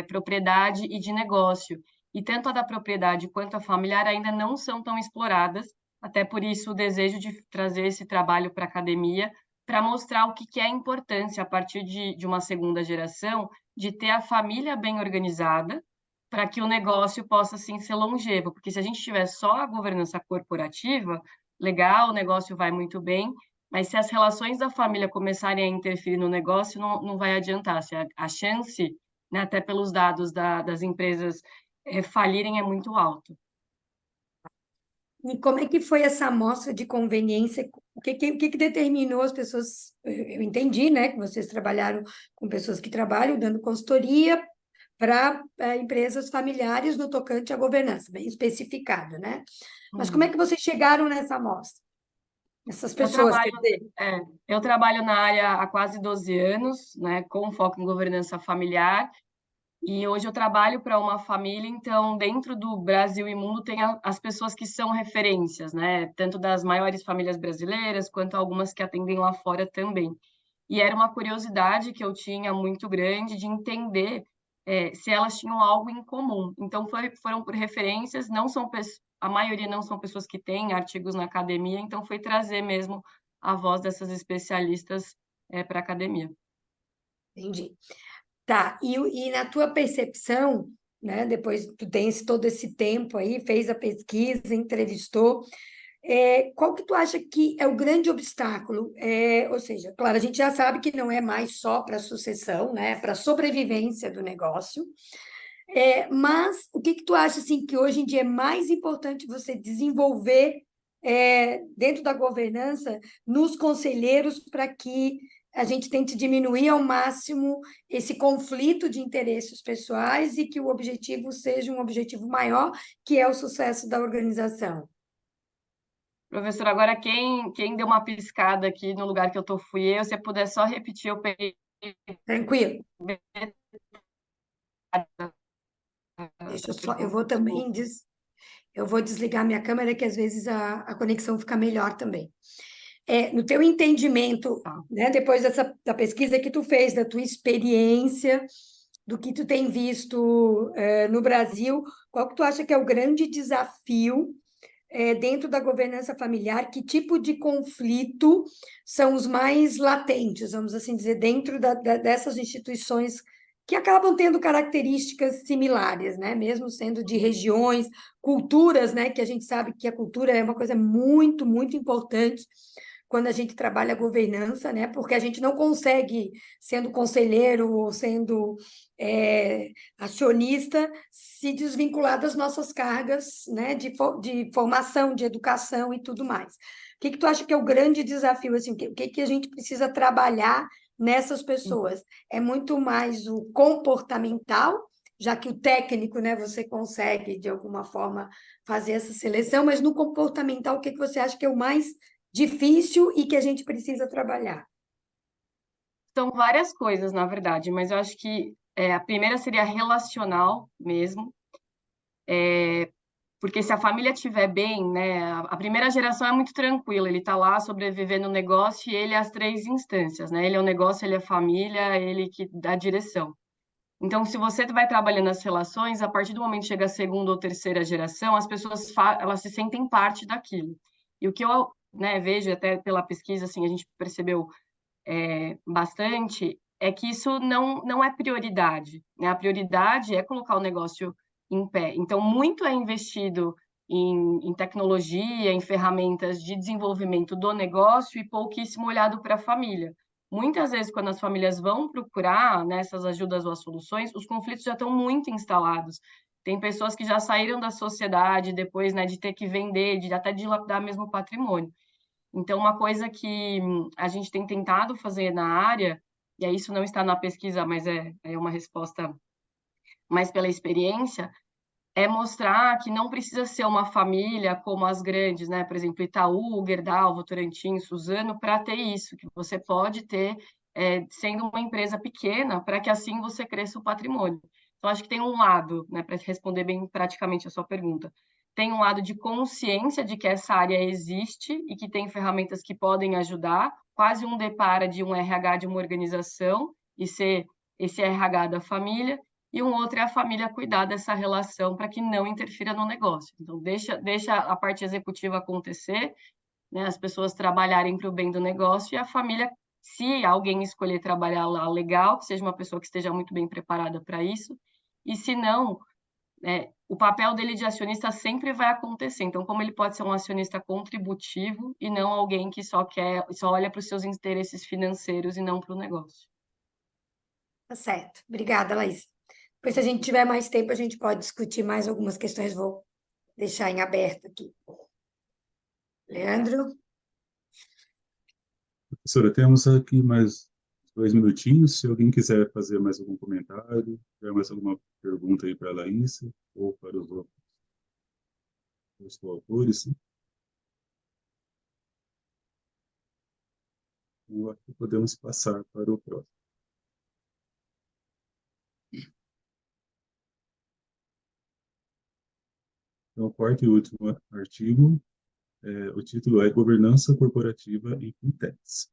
S10: propriedade e de negócio. E tanto a da propriedade quanto a familiar ainda não são tão exploradas, até por isso o desejo de trazer esse trabalho para a academia, para mostrar o que é a importância, a partir de uma segunda geração, de ter a família bem organizada, para que o negócio possa, sim, ser longevo. Porque se a gente tiver só a governança corporativa, legal, o negócio vai muito bem, mas se as relações da família começarem a interferir no negócio, não vai adiantar. A chance, né, até pelos dados das empresas falirem, é muito alto.
S8: E como é que foi essa amostra de conveniência? O que determinou as pessoas? Eu entendi, né, que vocês trabalharam com pessoas que trabalham dando consultoria para empresas familiares no tocante à governança, bem especificado, né? Mas como é que vocês chegaram nessa amostra? Essas pessoas, quer dizer...
S10: Eu trabalho na área há quase 12 anos, né, com foco em governança familiar, e hoje eu trabalho para uma família, então, dentro do Brasil e mundo, tem as pessoas que são referências, né? Tanto das maiores famílias brasileiras, quanto algumas que atendem lá fora também. E era uma curiosidade que eu tinha muito grande de entender se elas tinham algo em comum. Então, foram por referências, a maioria não são pessoas que têm artigos na academia, então foi trazer mesmo a voz dessas especialistas para a academia.
S8: Entendi. Tá, e na tua percepção, né, depois tu tens todo esse tempo aí, fez a pesquisa, entrevistou, qual que tu acha que é o grande obstáculo? Ou seja, claro, a gente já sabe que não é mais só para a sucessão, né, para a sobrevivência do negócio, mas o que tu acha assim, que hoje em dia é mais importante você desenvolver dentro da governança nos conselheiros para que a gente tente diminuir ao máximo esse conflito de interesses pessoais e que o objetivo seja um objetivo maior, que é o sucesso da organização?
S10: Professor, agora quem deu uma piscada aqui no lugar que eu estou fui eu. Se você puder só repetir, eu peguei.
S8: Tranquilo. Deixa eu só, eu vou desligar minha câmera, que às vezes a conexão fica melhor também. No teu entendimento, né, depois da pesquisa que tu fez, da tua experiência, do que tu tem visto no Brasil, qual que tu acha que é o grande desafio dentro da governança familiar? Que tipo de conflito são os mais latentes, vamos assim dizer, dentro dessas instituições que acabam tendo características similares, né? Mesmo sendo de regiões, culturas, né? Que a gente sabe que a cultura é uma coisa muito, muito importante quando a gente trabalha a governança, né? Porque a gente não consegue, sendo conselheiro ou sendo acionista, se desvincular das nossas cargas, né? De formação, de educação e tudo mais. O que tu acha que é o grande desafio? Assim, o que a gente precisa trabalhar nessas pessoas? É muito mais o comportamental, já que o técnico, né, você consegue, de alguma forma, fazer essa seleção, mas no comportamental, o que você acha que é o mais difícil e que a gente precisa trabalhar?
S10: São várias coisas, na verdade, mas eu acho que a primeira seria relacional mesmo, porque se a família estiver bem, né, a primeira geração é muito tranquila, ele está lá sobrevivendo no negócio e ele é as três instâncias, né? Ele é o negócio, ele é a família, ele que dá a direção. Então, se você vai trabalhando as relações, a partir do momento que chega a segunda ou terceira geração, as pessoas elas se sentem parte daquilo. E o que eu vejo, até pela pesquisa, assim, a gente percebeu bastante, é que isso não é prioridade, né? A prioridade é colocar o negócio em pé. Então, muito é investido em tecnologia, em ferramentas de desenvolvimento do negócio e pouquíssimo olhado para a família. Muitas vezes, quando as famílias vão procurar essas ajudas ou as soluções, os conflitos já estão muito instalados. Tem pessoas que já saíram da sociedade depois, né, de ter que vender, de até dilapidar mesmo o patrimônio. Então, uma coisa que a gente tem tentado fazer na área, e aí isso não está na pesquisa, mas é uma resposta mais pela experiência, é mostrar que não precisa ser uma família como as grandes, né? Por exemplo, Itaú, Gerdau, Votorantim, Suzano, para ter isso, que você pode ter sendo uma empresa pequena, para que assim você cresça o patrimônio. Então, acho que tem um lado, né, para responder bem praticamente a sua pergunta, tem um lado de consciência de que essa área existe e que tem ferramentas que podem ajudar, quase um depara de um RH de uma organização e ser esse RH da família, e um outro é a família cuidar dessa relação para que não interfira no negócio. Então, deixa a parte executiva acontecer, né, as pessoas trabalharem para o bem do negócio, e a família, se alguém escolher trabalhar lá, legal, que seja uma pessoa que esteja muito bem preparada para isso, e se não, o papel dele de acionista sempre vai acontecer. Então, como ele pode ser um acionista contributivo e não alguém que só olha para os seus interesses financeiros e não para o negócio.
S8: Tá certo. Obrigada, Laís. Depois, se a gente tiver mais tempo, a gente pode discutir mais algumas questões. Vou deixar em aberto aqui. Leandro?
S2: Professora, temos aqui mais 2 minutinhos. Se alguém quiser fazer mais algum comentário, tiver mais alguma pergunta aí para a Laís ou para os outros coautores, eu acho que podemos passar para o próximo. Então, o quarto e último artigo, o título é Governança Corporativa em Fintechs.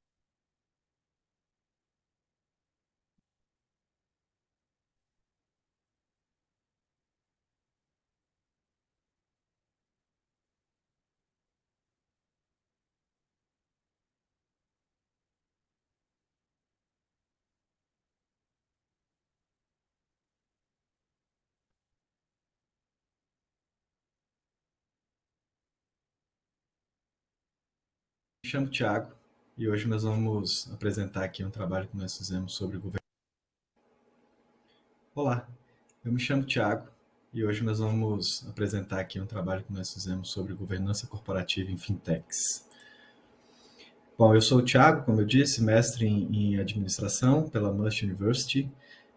S3: Me chamo Thiago e hoje nós vamos apresentar aqui um trabalho que nós fizemos sobre governança. Olá, eu me chamo Thiago e hoje nós vamos apresentar aqui um trabalho que nós fizemos sobre governança corporativa em fintechs. Bom, eu sou o Thiago, como eu disse, mestre em administração pela Must University,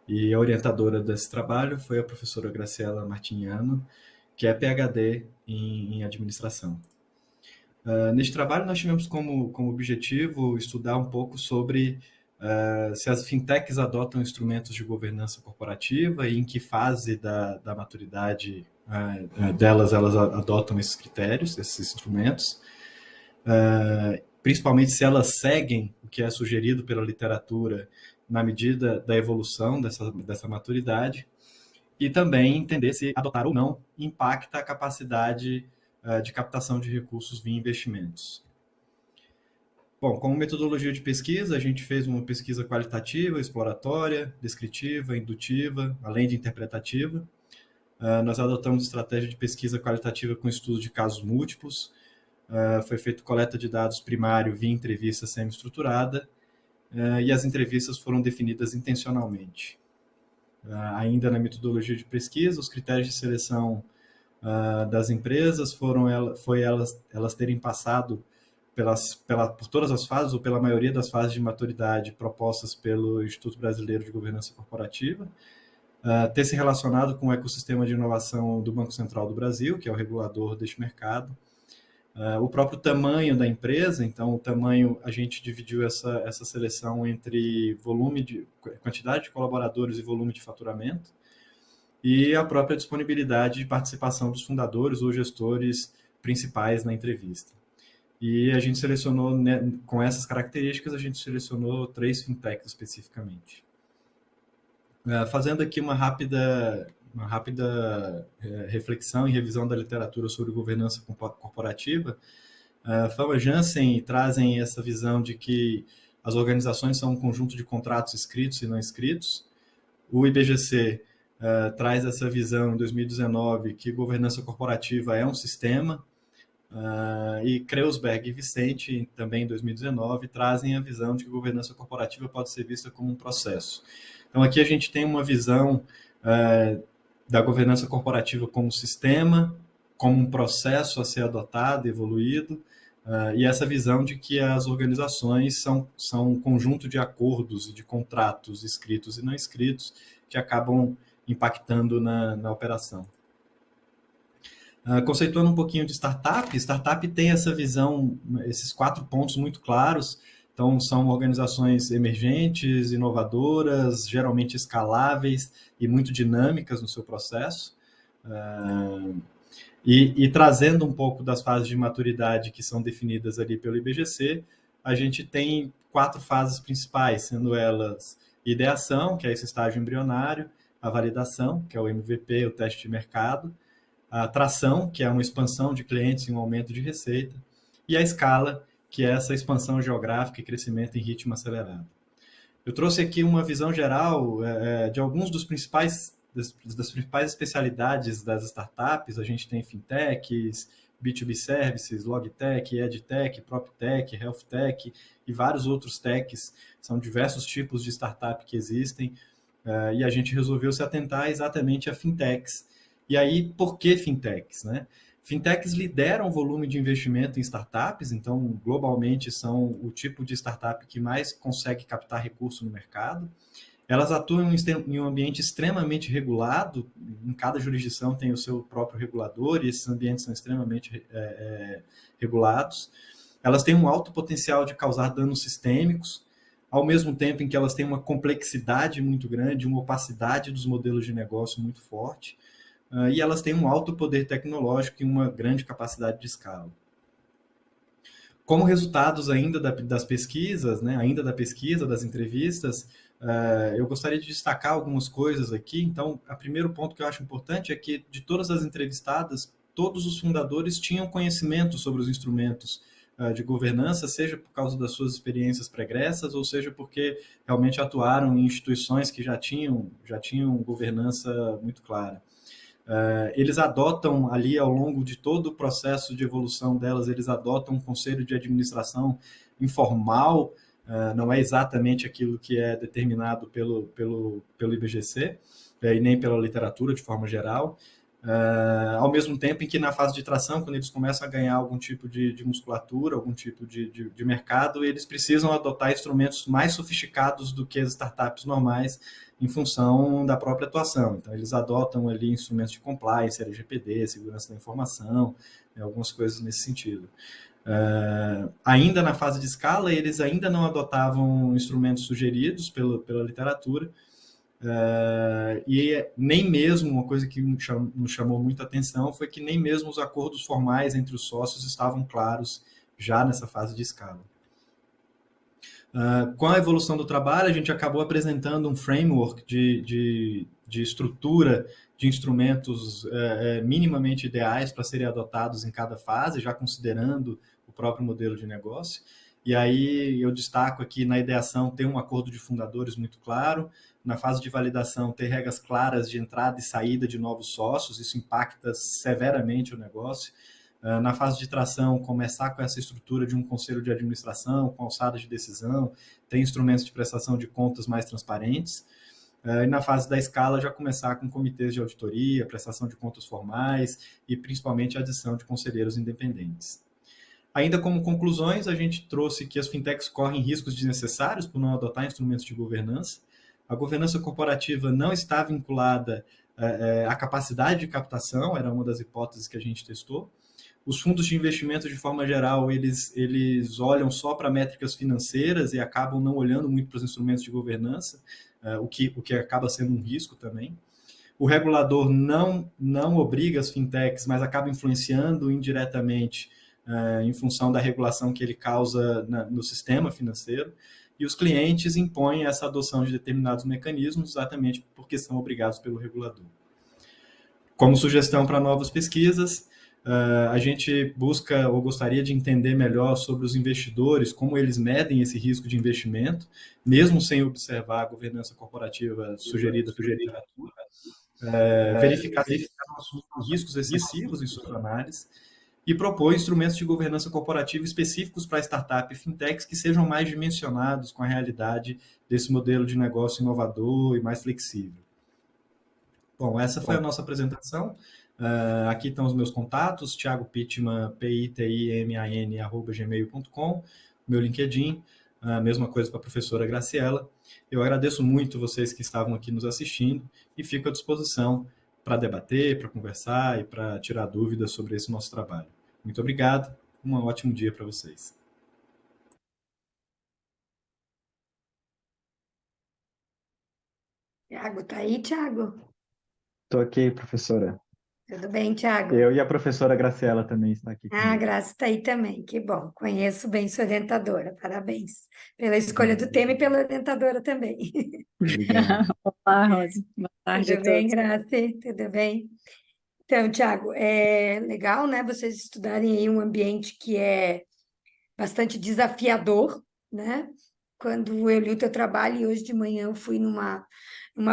S3: e a orientadora desse trabalho foi a professora Graciela Martiniano, que é PhD em administração. Neste trabalho, nós tivemos como objetivo estudar um pouco sobre se as fintechs adotam instrumentos de governança corporativa e em que fase da maturidade delas elas adotam esses critérios, esses instrumentos, principalmente se elas seguem o que é sugerido pela literatura na medida da evolução dessa maturidade, e também entender se adotar ou não impacta a capacidade de captação de recursos via investimentos. Bom, como metodologia de pesquisa, a gente fez uma pesquisa qualitativa, exploratória, descritiva, indutiva, além de interpretativa. Nós adotamos estratégia de pesquisa qualitativa com estudo de casos múltiplos. Foi feita coleta de dados primário via entrevista semi-estruturada, e as entrevistas foram definidas intencionalmente. Ainda na metodologia de pesquisa, os critérios de seleção das empresas foi elas terem passado por todas as fases, ou pela maioria das fases de maturidade propostas pelo Instituto Brasileiro de Governança Corporativa, ter se relacionado com o ecossistema de inovação do Banco Central do Brasil, que é o regulador deste mercado, o próprio tamanho da empresa. Então, o tamanho, a gente dividiu essa seleção entre quantidade de colaboradores e volume de faturamento, e a própria disponibilidade de participação dos fundadores ou gestores principais na entrevista. E a gente selecionou, né, com essas características, a gente selecionou 3 fintechs especificamente. Fazendo aqui uma rápida reflexão e revisão da literatura sobre governança corporativa, Fama Jansen trazem essa visão de que as organizações são um conjunto de contratos escritos e não escritos. O IBGC traz essa visão em 2019 que governança corporativa é um sistema, e Kreuzberg e Vicente, também em 2019, trazem a visão de que governança corporativa pode ser vista como um processo. Então, aqui a gente tem uma visão da governança corporativa como sistema, como um processo a ser adotado, evoluído, E essa visão de que as organizações são um conjunto de acordos e de contratos escritos e não escritos que acabam impactando na operação. Conceituando um pouquinho de startup tem essa visão, esses 4 pontos muito claros. Então, são organizações emergentes, inovadoras, geralmente escaláveis e muito dinâmicas no seu processo. E trazendo um pouco das fases de maturidade que são definidas ali pelo IBGC, a gente tem 4 fases principais, sendo elas ideação, que é esse estágio embrionário, a validação, que é o MVP, o teste de mercado, a tração, que é uma expansão de clientes e um aumento de receita, e a escala, que é essa expansão geográfica e crescimento em ritmo acelerado. Eu trouxe aqui uma visão geral de alguns das principais especialidades das startups. A gente tem fintechs, B2B services, logtech, edtech, proptech, healthtech e vários outros techs. São diversos tipos de startup que existem, e a gente resolveu se atentar exatamente a fintechs. E aí, por que fintechs, né? Fintechs lideram o volume de investimento em startups, então, globalmente, são o tipo de startup que mais consegue captar recurso no mercado. Elas atuam em um ambiente extremamente regulado, em cada jurisdição tem o seu próprio regulador, e esses ambientes são extremamente regulados. Elas têm um alto potencial de causar danos sistêmicos, ao mesmo tempo em que elas têm uma complexidade muito grande, uma opacidade dos modelos de negócio muito forte, e elas têm um alto poder tecnológico e uma grande capacidade de escala. Como resultados ainda das pesquisas, né, ainda da pesquisa, das entrevistas, eu gostaria de destacar algumas coisas aqui. Então, o primeiro ponto que eu acho importante é que, de todas as entrevistadas, todos os fundadores tinham conhecimento sobre os instrumentos de governança, seja por causa das suas experiências pregressas, ou seja porque realmente atuaram em instituições que já tinham governança muito clara. Eles adotam ali, ao longo de todo o processo de evolução delas, eles adotam um conselho de administração informal, não é exatamente aquilo que é determinado pelo IBGC, e nem pela literatura de forma geral, ao mesmo tempo em que na fase de tração, quando eles começam a ganhar algum tipo de musculatura, algum tipo de mercado, eles precisam adotar instrumentos mais sofisticados do que as startups normais, em função da própria atuação. Então, eles adotam ali instrumentos de compliance, LGPD, segurança da informação, algumas coisas nesse sentido. Ainda na fase de escala, eles ainda não adotavam instrumentos sugeridos pela literatura, e nem mesmo, uma coisa que nos chamou muita atenção, foi que nem mesmo os acordos formais entre os sócios estavam claros já nessa fase de escala. Com a evolução do trabalho, a gente acabou apresentando um framework de estrutura de instrumentos minimamente ideais para serem adotados em cada fase, já considerando o próprio modelo de negócio. E aí eu destaco aqui, na ideação, ter um acordo de fundadores muito claro, na fase de validação, ter regras claras de entrada e saída de novos sócios, isso impacta severamente o negócio. Na fase de tração, começar com essa estrutura de um conselho de administração, com alçada de decisão, ter instrumentos de prestação de contas mais transparentes. E na fase da escala, já começar com comitês de auditoria, prestação de contas formais e principalmente a adição de conselheiros independentes. Ainda como conclusões, a gente trouxe que as fintechs correm riscos desnecessários por não adotar instrumentos de governança. A governança corporativa não está vinculada à capacidade de captação, era uma das hipóteses que a gente testou. Os fundos de investimento, de forma geral, eles olham só para métricas financeiras e acabam não olhando muito para os instrumentos de governança, o que acaba sendo um risco também. O regulador não obriga as fintechs, mas acaba influenciando indiretamente em função da regulação que ele causa no sistema financeiro. E os clientes impõem essa adoção de determinados mecanismos exatamente porque são obrigados pelo regulador. Como sugestão para novas pesquisas, a gente busca ou gostaria de entender melhor sobre os investidores, como eles medem esse risco de investimento, mesmo sem observar a governança corporativa sugerida pela literatura, verificar se existem riscos excessivos em suas análises e propor instrumentos de governança corporativa específicos para startup e fintechs que sejam mais dimensionados com a realidade desse modelo de negócio inovador e mais flexível. Bom, essa foi a nossa apresentação. Aqui estão os meus contatos, Thiago Pittman, pittiman@gmail.com, meu LinkedIn, a mesma coisa para a professora Graciela. Eu agradeço muito vocês que estavam aqui nos assistindo e fico à disposição para debater, para conversar e para tirar dúvidas sobre esse nosso trabalho. Muito obrigado, um ótimo dia para vocês.
S8: Tiago, tá aí, Tiago?
S1: Estou aqui, professora.
S8: Tudo bem, Tiago?
S1: Eu e a professora Graciela também está aqui
S8: Ah, a
S1: comigo.
S8: Graça está aí também, que bom. Conheço bem sua orientadora, parabéns pela escolha do tema e pela orientadora também.
S1: Obrigado.
S11: Olá, Rose. Boa tarde a
S8: Tudo bem,
S11: todos.
S8: Graça? Tudo bem? Então, Tiago, é legal, né, vocês estudarem aí um ambiente que é bastante desafiador, né? Quando eu li o teu trabalho e hoje de manhã eu fui numa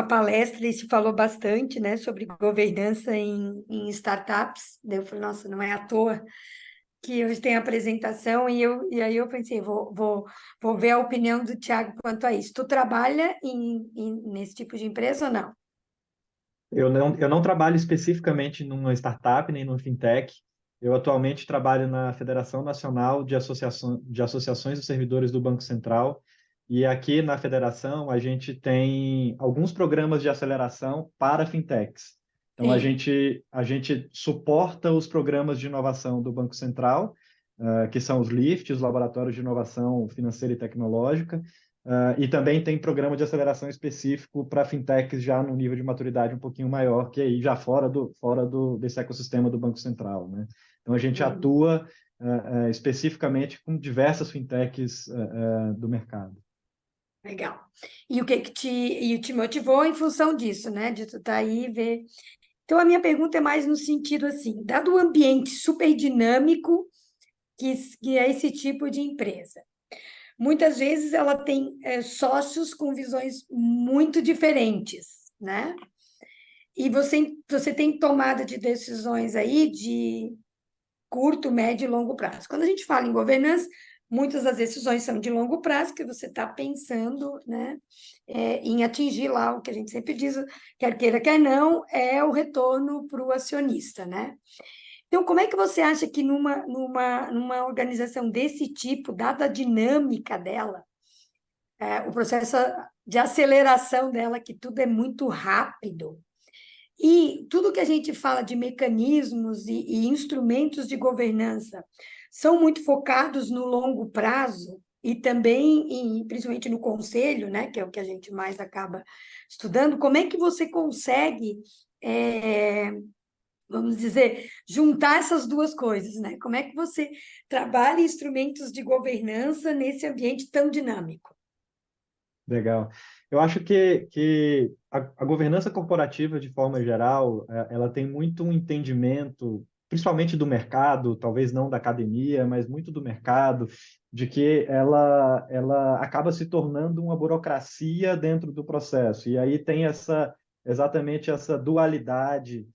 S8: palestra e se falou bastante, né, sobre governança em startups. Daí eu falei, nossa, não é à toa que hoje tem a apresentação e aí eu pensei, vou ver a opinião do Tiago quanto a isso. Tu trabalha nesse tipo de empresa ou não?
S1: Eu não trabalho especificamente numa startup nem numa fintech. Eu atualmente trabalho na Federação Nacional de Associações dos Servidores do Banco Central. E aqui na federação a gente tem alguns programas de aceleração para fintechs. Então
S8: Sim.
S1: a gente suporta os programas de inovação do Banco Central, que são os LIFT, os Laboratórios de Inovação Financeira e Tecnológica. E também tem programa de aceleração específico para fintechs já no nível de maturidade um pouquinho maior, que aí já desse ecossistema do Banco Central, né? Então a gente atua especificamente com diversas fintechs do mercado.
S8: Legal. E o que te motivou em função disso, né? De tu estar aí e ver. Então, a minha pergunta é mais no sentido assim, dado o ambiente super dinâmico que é esse tipo de empresa, muitas vezes ela tem sócios com visões muito diferentes, né? E você tem tomada de decisões aí de curto, médio e longo prazo. Quando a gente fala em governança, muitas das decisões são de longo prazo, que você está pensando, né, em atingir lá o que a gente sempre diz, quer queira, quer não, é o retorno para o acionista, né? Então, como é que você acha que numa organização desse tipo, dada a dinâmica dela, o processo de aceleração dela, que tudo é muito rápido, e tudo que a gente fala de mecanismos e instrumentos de governança são muito focados no longo prazo e também, principalmente no conselho, né, que é o que a gente mais acaba estudando, como é que você consegue, vamos dizer, juntar essas duas coisas, né? Como é que você trabalha instrumentos de governança nesse ambiente tão dinâmico?
S1: Legal. Eu acho que a governança corporativa, de forma geral, ela tem muito um entendimento, principalmente do mercado, talvez não da academia, mas muito do mercado, de que ela acaba se tornando uma burocracia dentro do processo. E aí tem exatamente essa dualidade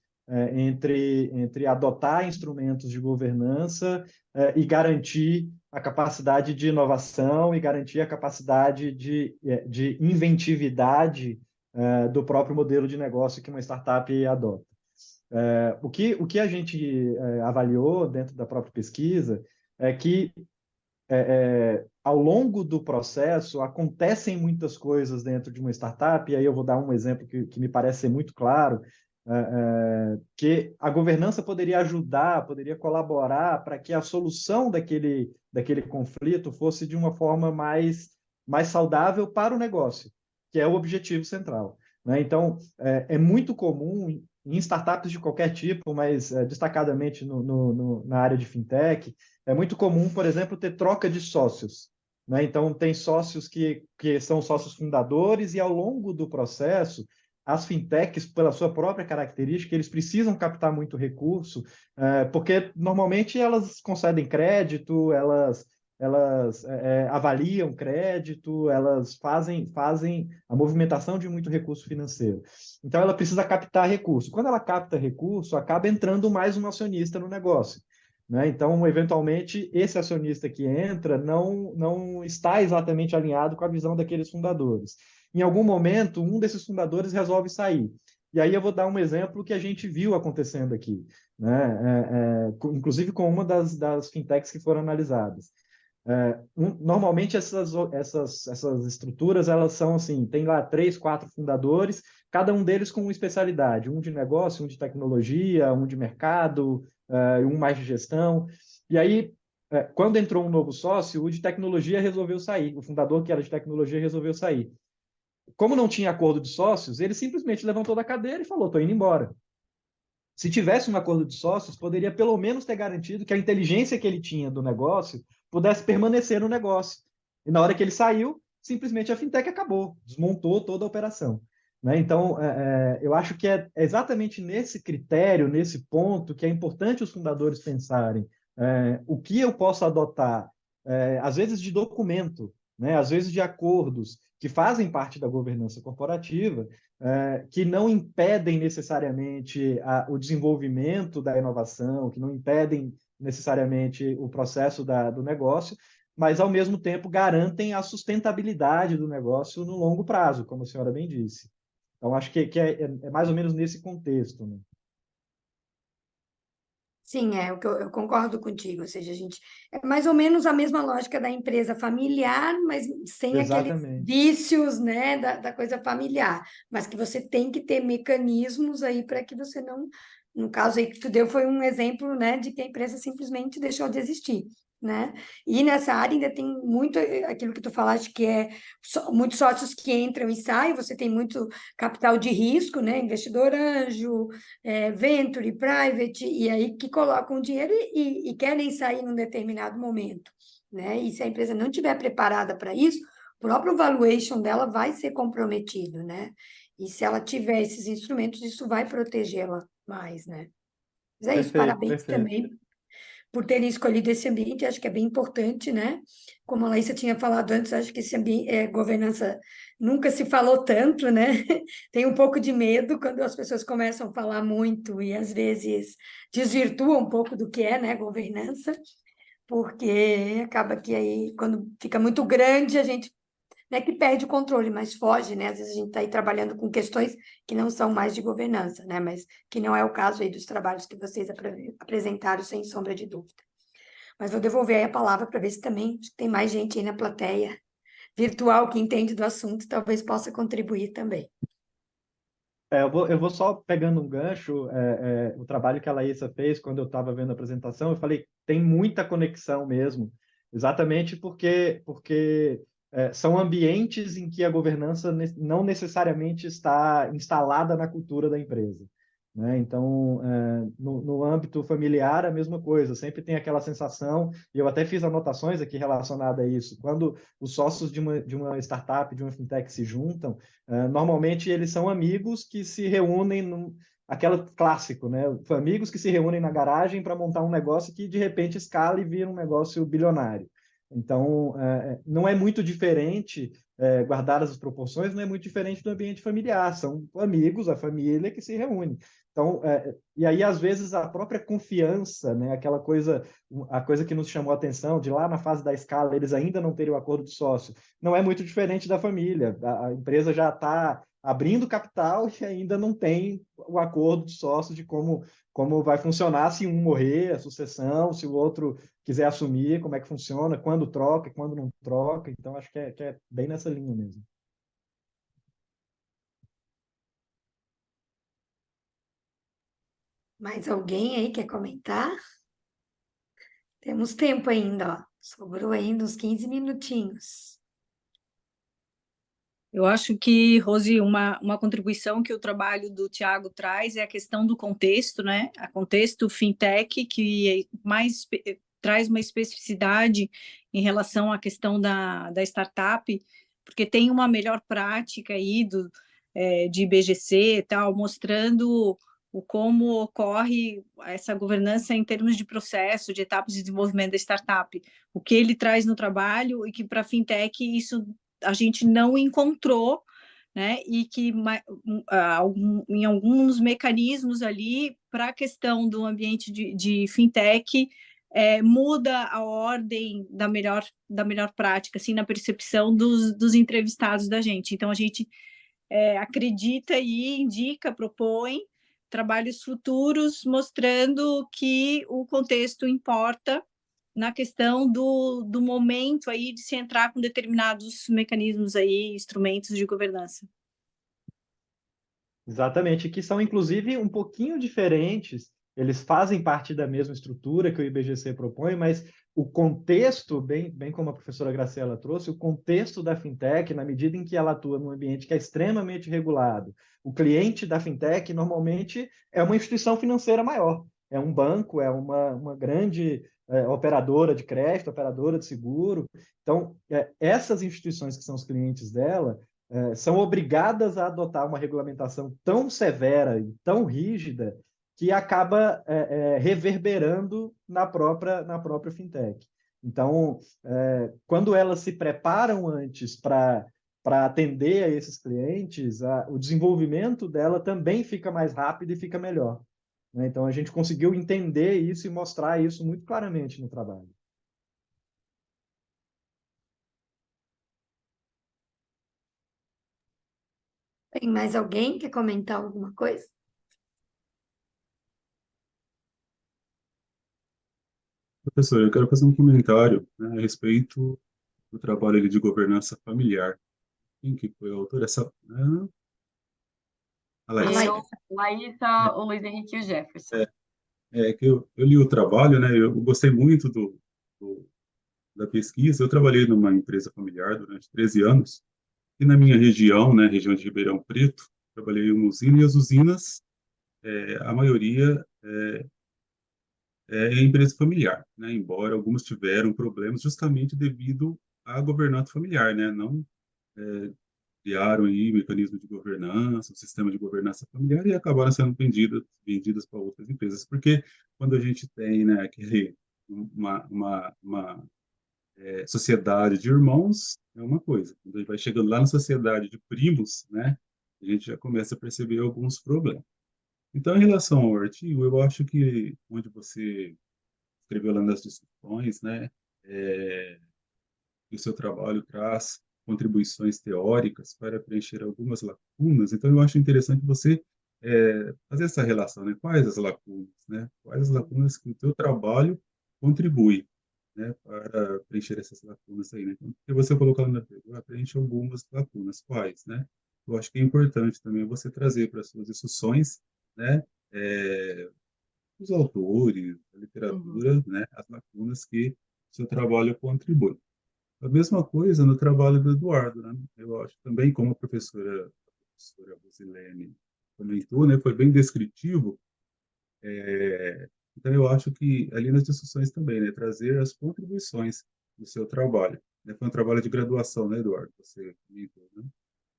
S1: entre adotar instrumentos de governança e garantir a capacidade de inovação e garantir a capacidade de inventividade do próprio modelo de negócio que uma startup adota. O que a gente avaliou dentro da própria pesquisa é que ao longo do processo acontecem muitas coisas dentro de uma startup, e aí eu vou dar um exemplo que me parece ser muito claro, que a governança poderia ajudar, poderia colaborar para que a solução daquele conflito fosse de uma forma mais saudável para o negócio, que é o objetivo central, né? Então, é muito comum em startups de qualquer tipo, mas destacadamente na área de fintech, é muito comum, por exemplo, ter troca de sócios, né? Então, tem sócios que são sócios fundadores e, ao longo do processo, as fintechs, pela sua própria característica, eles precisam captar muito recurso, porque normalmente elas concedem crédito, elas avaliam crédito, elas fazem a movimentação de muito recurso financeiro. Então, ela precisa captar recurso. Quando ela capta recurso, acaba entrando mais um acionista no negócio, né? Então, eventualmente, esse acionista que entra não está exatamente alinhado com a visão daqueles fundadores. Em algum momento, um desses fundadores resolve sair. E aí eu vou dar um exemplo que a gente viu acontecendo aqui, né? Inclusive com uma das fintechs que foram analisadas. Normalmente essas estruturas, elas são assim, tem lá 3, 4 fundadores, cada um deles com uma especialidade, um de negócio, um de tecnologia, um de mercado, um mais de gestão. E aí, quando entrou um novo sócio, o de tecnologia resolveu sair, o fundador que era de tecnologia resolveu sair. Como não tinha acordo de sócios, ele simplesmente levantou da cadeira e falou, estou indo embora. Se tivesse um acordo de sócios, poderia pelo menos ter garantido que a inteligência que ele tinha do negócio pudesse permanecer no negócio. E na hora que ele saiu, simplesmente a fintech acabou, desmontou toda a operação. Né? Então, eu acho que é exatamente nesse critério, nesse ponto, que é importante os fundadores pensarem o que eu posso adotar, às vezes de documento, né? Às vezes de acordos que fazem parte da governança corporativa, que não impedem necessariamente o desenvolvimento da inovação, que não impedem necessariamente o processo do negócio, mas, ao mesmo tempo, garantem a sustentabilidade do negócio no longo prazo, como a senhora bem disse. Então, acho que é mais ou menos nesse contexto. Né?
S8: Sim, eu concordo contigo, ou seja, a gente é mais ou menos a mesma lógica da empresa familiar, mas sem aqueles
S1: Exatamente.
S8: vícios, né, da coisa familiar, mas que você tem que ter mecanismos aí para que você não, no caso aí que tu deu foi um exemplo, né, de que a empresa simplesmente deixou de existir, né? E nessa área ainda tem muito aquilo que tu falaste que é muitos sócios que entram e saem, você tem muito capital de risco, né, investidor anjo, venture, private, e aí que colocam dinheiro e querem sair num determinado momento, né? E se a empresa não estiver preparada para isso, o próprio valuation dela vai ser comprometido, né? E se ela tiver esses instrumentos, isso vai protegê-la mais, né? Mas é isso,
S1: Perfeito,
S8: parabéns
S1: perfeito.
S8: também por terem escolhido esse ambiente, acho que é bem importante, né? Como a Laísa tinha falado antes, acho que esse ambiente, governança nunca se falou tanto, né? Tem um pouco de medo quando as pessoas começam a falar muito e às vezes desvirtuam um pouco do que é, né, governança, porque acaba que aí, quando fica muito grande, a gente não é que perde o controle, mas foge, né? Às vezes a gente está aí trabalhando com questões que não são mais de governança, né? Mas que não é o caso aí dos trabalhos que vocês apresentaram, sem sombra de dúvida. Mas vou devolver aí a palavra para ver se também acho que tem mais gente aí na plateia virtual que entende do assunto, talvez possa contribuir também.
S1: Eu vou só pegando um gancho, o trabalho que a Laísa fez quando eu estava vendo a apresentação, eu falei, tem muita conexão mesmo, exatamente porque são ambientes em que a governança não necessariamente está instalada na cultura da empresa. Né? Então, no âmbito familiar, a mesma coisa, sempre tem aquela sensação, e eu até fiz anotações aqui relacionadas a isso, quando os sócios de uma startup, de uma fintech se juntam, normalmente eles são amigos que se reúnem aquela clássico, né? Amigos que se reúnem na garagem para montar um negócio que de repente escala e vira um negócio bilionário. Então, não é muito diferente, guardadas as proporções, não é muito diferente do ambiente familiar. São amigos, a família que se reúne. Então, e aí às vezes a própria confiança, né? Aquela coisa, a coisa que nos chamou a atenção, de lá na fase da escala eles ainda não terem o acordo de sócio, não é muito diferente da família. A empresa já está abrindo capital e ainda não tem o acordo de sócio de como vai funcionar se um morrer, a sucessão, se o outro quiser assumir, como é que funciona, quando troca, quando não troca. Então, acho que é bem nessa linha mesmo.
S8: Mais alguém aí quer comentar? Temos tempo ainda, ó. Sobrou ainda uns 15 minutinhos.
S11: Eu acho que, Rose, uma contribuição que o trabalho do Tiago traz é a questão do contexto, né? A contexto fintech, que traz uma especificidade em relação à questão da startup, porque tem uma melhor prática aí de IBGC e tal, mostrando como ocorre essa governança em termos de processo, de etapas de desenvolvimento da startup, o que ele traz no trabalho e que para a fintech isso a gente não encontrou, né? E que em alguns mecanismos ali para a questão do ambiente de fintech muda a ordem da melhor prática, assim, na percepção dos entrevistados da gente. Então, a gente acredita e indica, propõe trabalhos futuros mostrando que o contexto importa na questão do momento aí de se entrar com determinados mecanismos aí, instrumentos de governança.
S1: Exatamente, que são inclusive um pouquinho diferentes. Eles fazem parte da mesma estrutura que o IBGC propõe, mas o contexto, bem como a professora Graciela trouxe, o contexto da fintech, na medida em que ela atua num ambiente que é extremamente regulado, o cliente da fintech normalmente é uma instituição financeira maior, é um banco, é uma grande operadora de crédito, operadora de seguro. Então, essas instituições que são os clientes dela são obrigadas a adotar uma regulamentação tão severa e tão rígida que acaba reverberando na própria fintech. Então, quando elas se preparam antes para atender a esses clientes, o desenvolvimento dela também fica mais rápido e fica melhor. Né? Então, a gente conseguiu entender isso e mostrar isso muito claramente no trabalho.
S8: Tem mais alguém que quer comentar alguma coisa?
S2: Professor, eu quero fazer um comentário, né, a respeito do trabalho ali de governança familiar. Quem que foi a autora? A
S8: A
S2: Laís.
S10: Eu, Laísa, o Luiz Henrique e o Jefferson.
S2: Que eu li o trabalho, né? Eu gostei muito do- da pesquisa. Eu trabalhei numa empresa familiar durante 13 anos e na minha região, né, região de Ribeirão Preto, trabalhei em uma usina e as usinas, a maioria é empresa familiar, né? Embora algumas tiveram problemas justamente devido à governança familiar, né? Não criaram aí mecanismo de governança, um sistema de governança familiar e acabaram sendo vendidas para outras empresas. Porque quando a gente tem, né, uma sociedade de irmãos, é uma coisa. Quando a gente vai chegando lá na sociedade de primos, né, a gente já começa a perceber alguns problemas. Então, em relação ao artigo, eu acho que onde você escreveu lá nas discussões, né, é, que o seu trabalho traz contribuições teóricas para preencher algumas lacunas. Então, eu acho interessante você fazer essa relação, né? Quais as lacunas, né? Quais as lacunas que o teu trabalho contribui, né, para preencher essas lacunas aí, né? Então, se você colocou na pergunta, preenche algumas lacunas, quais, né? Eu acho que é importante também você trazer para as suas discussões, né, é, os autores, a literatura, né, as lacunas que o seu trabalho contribui. A mesma coisa no trabalho do Eduardo, né? Eu acho também, como a professora Rosilene comentou, né, foi bem descritivo. Então, eu acho que ali nas discussões também, né, trazer as contribuições do seu trabalho. Né? Foi um trabalho de graduação, né, Eduardo? Você comentou, né?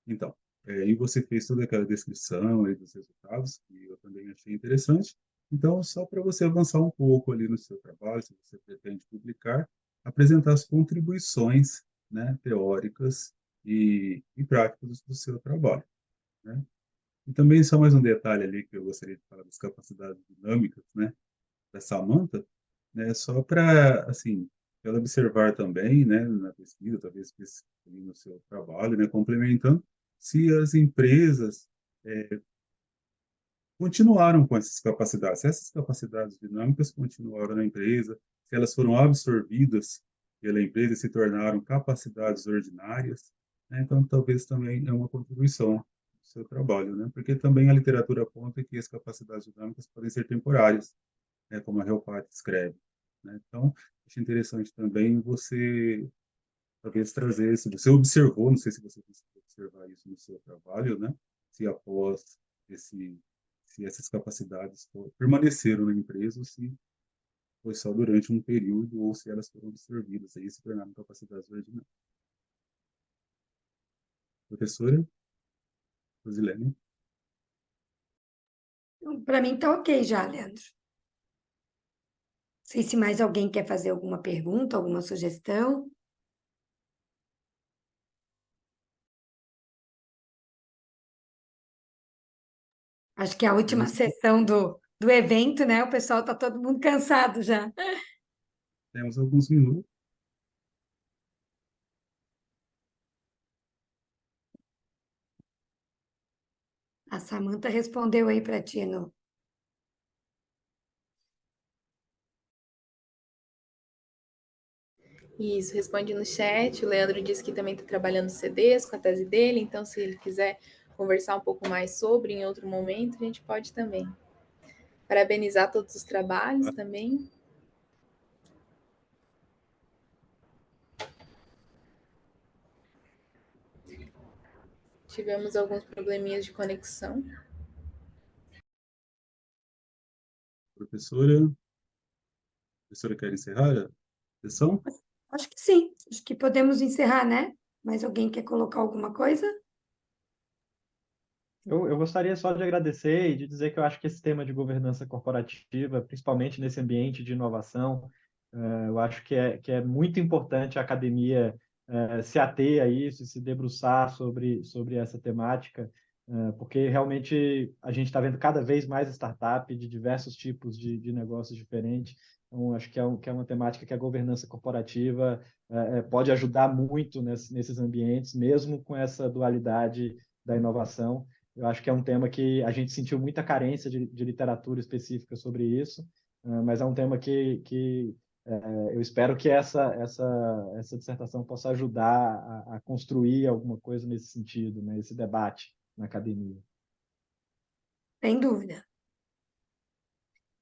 S2: Então, e você fez toda aquela descrição aí dos resultados, que eu também achei interessante. Então, só para você avançar um pouco ali no seu trabalho, se você pretende publicar, apresentar as contribuições, né, teóricas e práticas do seu trabalho, né? E também só mais um detalhe ali que eu gostaria de falar das capacidades dinâmicas, né, da Samantha, né, só para, assim, ela observar também, né, na pesquisa, talvez no seu trabalho, né, complementando, se as empresas continuaram com essas capacidades, se essas capacidades dinâmicas continuaram na empresa, se elas foram absorvidas pela empresa e se tornaram capacidades ordinárias, né, então talvez também é uma contribuição do seu trabalho, né, porque também a literatura aponta que as capacidades dinâmicas podem ser temporárias, né, como a Helpat escreve, né? Então, acho interessante também você talvez trazer, se você observou, não sei se você conseguiu observar isso no seu trabalho, né? Se após esse, se essas capacidades permaneceram na empresa, ou se foi só durante um período, ou se elas foram absorvidas aí se tornaram capacidades ordinárias. Professora Rosilene?
S8: Para mim tá ok já, Leandro. Não sei se mais alguém quer fazer alguma pergunta, alguma sugestão. Acho que é a última
S2: Temos,
S8: sessão do evento, né? O pessoal tá todo mundo cansado já.
S2: temos alguns minutos.
S8: A Samantha respondeu aí para ti no...
S5: Isso, responde no chat. O Leandro disse que também está trabalhando CDs com a tese dele, então se ele quiser conversar um pouco mais sobre em outro momento, a gente pode também. Parabenizar todos os trabalhos também. Tivemos alguns probleminhas de conexão.
S2: Professora quer encerrar a sessão?
S8: Acho que sim, acho que podemos encerrar, né? Mais alguém quer colocar alguma coisa?
S1: Eu gostaria só de agradecer e de dizer que eu acho que esse tema de governança corporativa, principalmente nesse ambiente de inovação, eu acho que é muito importante a academia se ater a isso, se debruçar sobre essa temática, porque realmente a gente está vendo cada vez mais startup de diversos tipos de negócios diferentes. Então, acho que é uma temática que a governança corporativa pode ajudar muito nesses ambientes, mesmo com essa dualidade da inovação. Eu acho que é um tema que a gente sentiu muita carência de literatura específica sobre isso, mas é um tema que eu espero que essa dissertação possa ajudar a construir alguma coisa nesse sentido, né, esse debate na academia.
S8: Sem dúvida.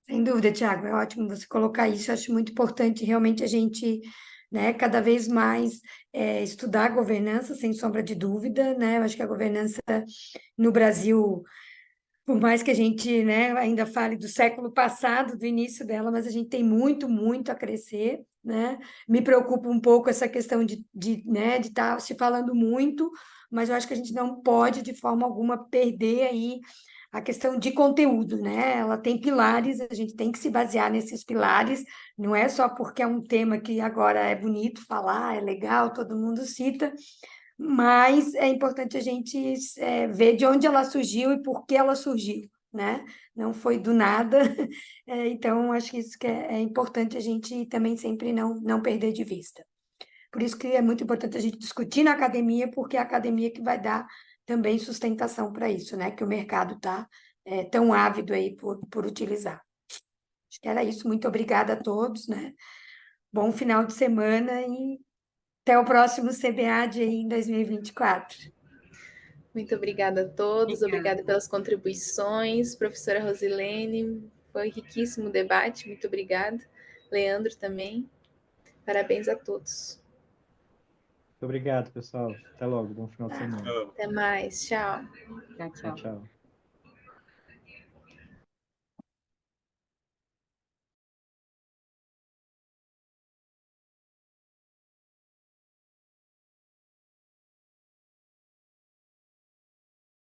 S8: Sem dúvida, Tiago, é ótimo você colocar isso. Eu acho muito importante realmente a gente, né, cada vez mais estudar a governança, sem sombra de dúvida, né? Eu acho que a governança no Brasil, por mais que a gente, né, ainda fale do século passado, do início dela, mas a gente tem muito, muito a crescer, né? Me preocupa um pouco essa questão né, de estar se falando muito, mas eu acho que a gente não pode, de forma alguma, perder aí a questão de conteúdo, né? Ela tem pilares, a gente tem que se basear nesses pilares, não é só porque é um tema que agora é bonito falar, é legal, todo mundo cita, mas é importante a gente ver de onde ela surgiu e por que ela surgiu, né? Não foi do nada, então acho que isso que é importante a gente também sempre não perder de vista. Por isso que é muito importante a gente discutir na academia, porque é a academia que vai dar também sustentação para isso, né? Que o mercado está tão ávido aí por utilizar. Acho que era isso. Muito obrigada a todos, né? Bom final de semana e até o próximo CBAD aí em 2024.
S5: Muito obrigada a todos, obrigada pelas contribuições. Professora Rosilene, foi riquíssimo o debate, muito obrigada. Leandro também. Parabéns a todos.
S1: Muito obrigado, pessoal. Até logo. Bom final de semana.
S5: Até mais. Tchau.
S10: Tchau,
S1: Tchau,
S10: tchau.
S1: tchau.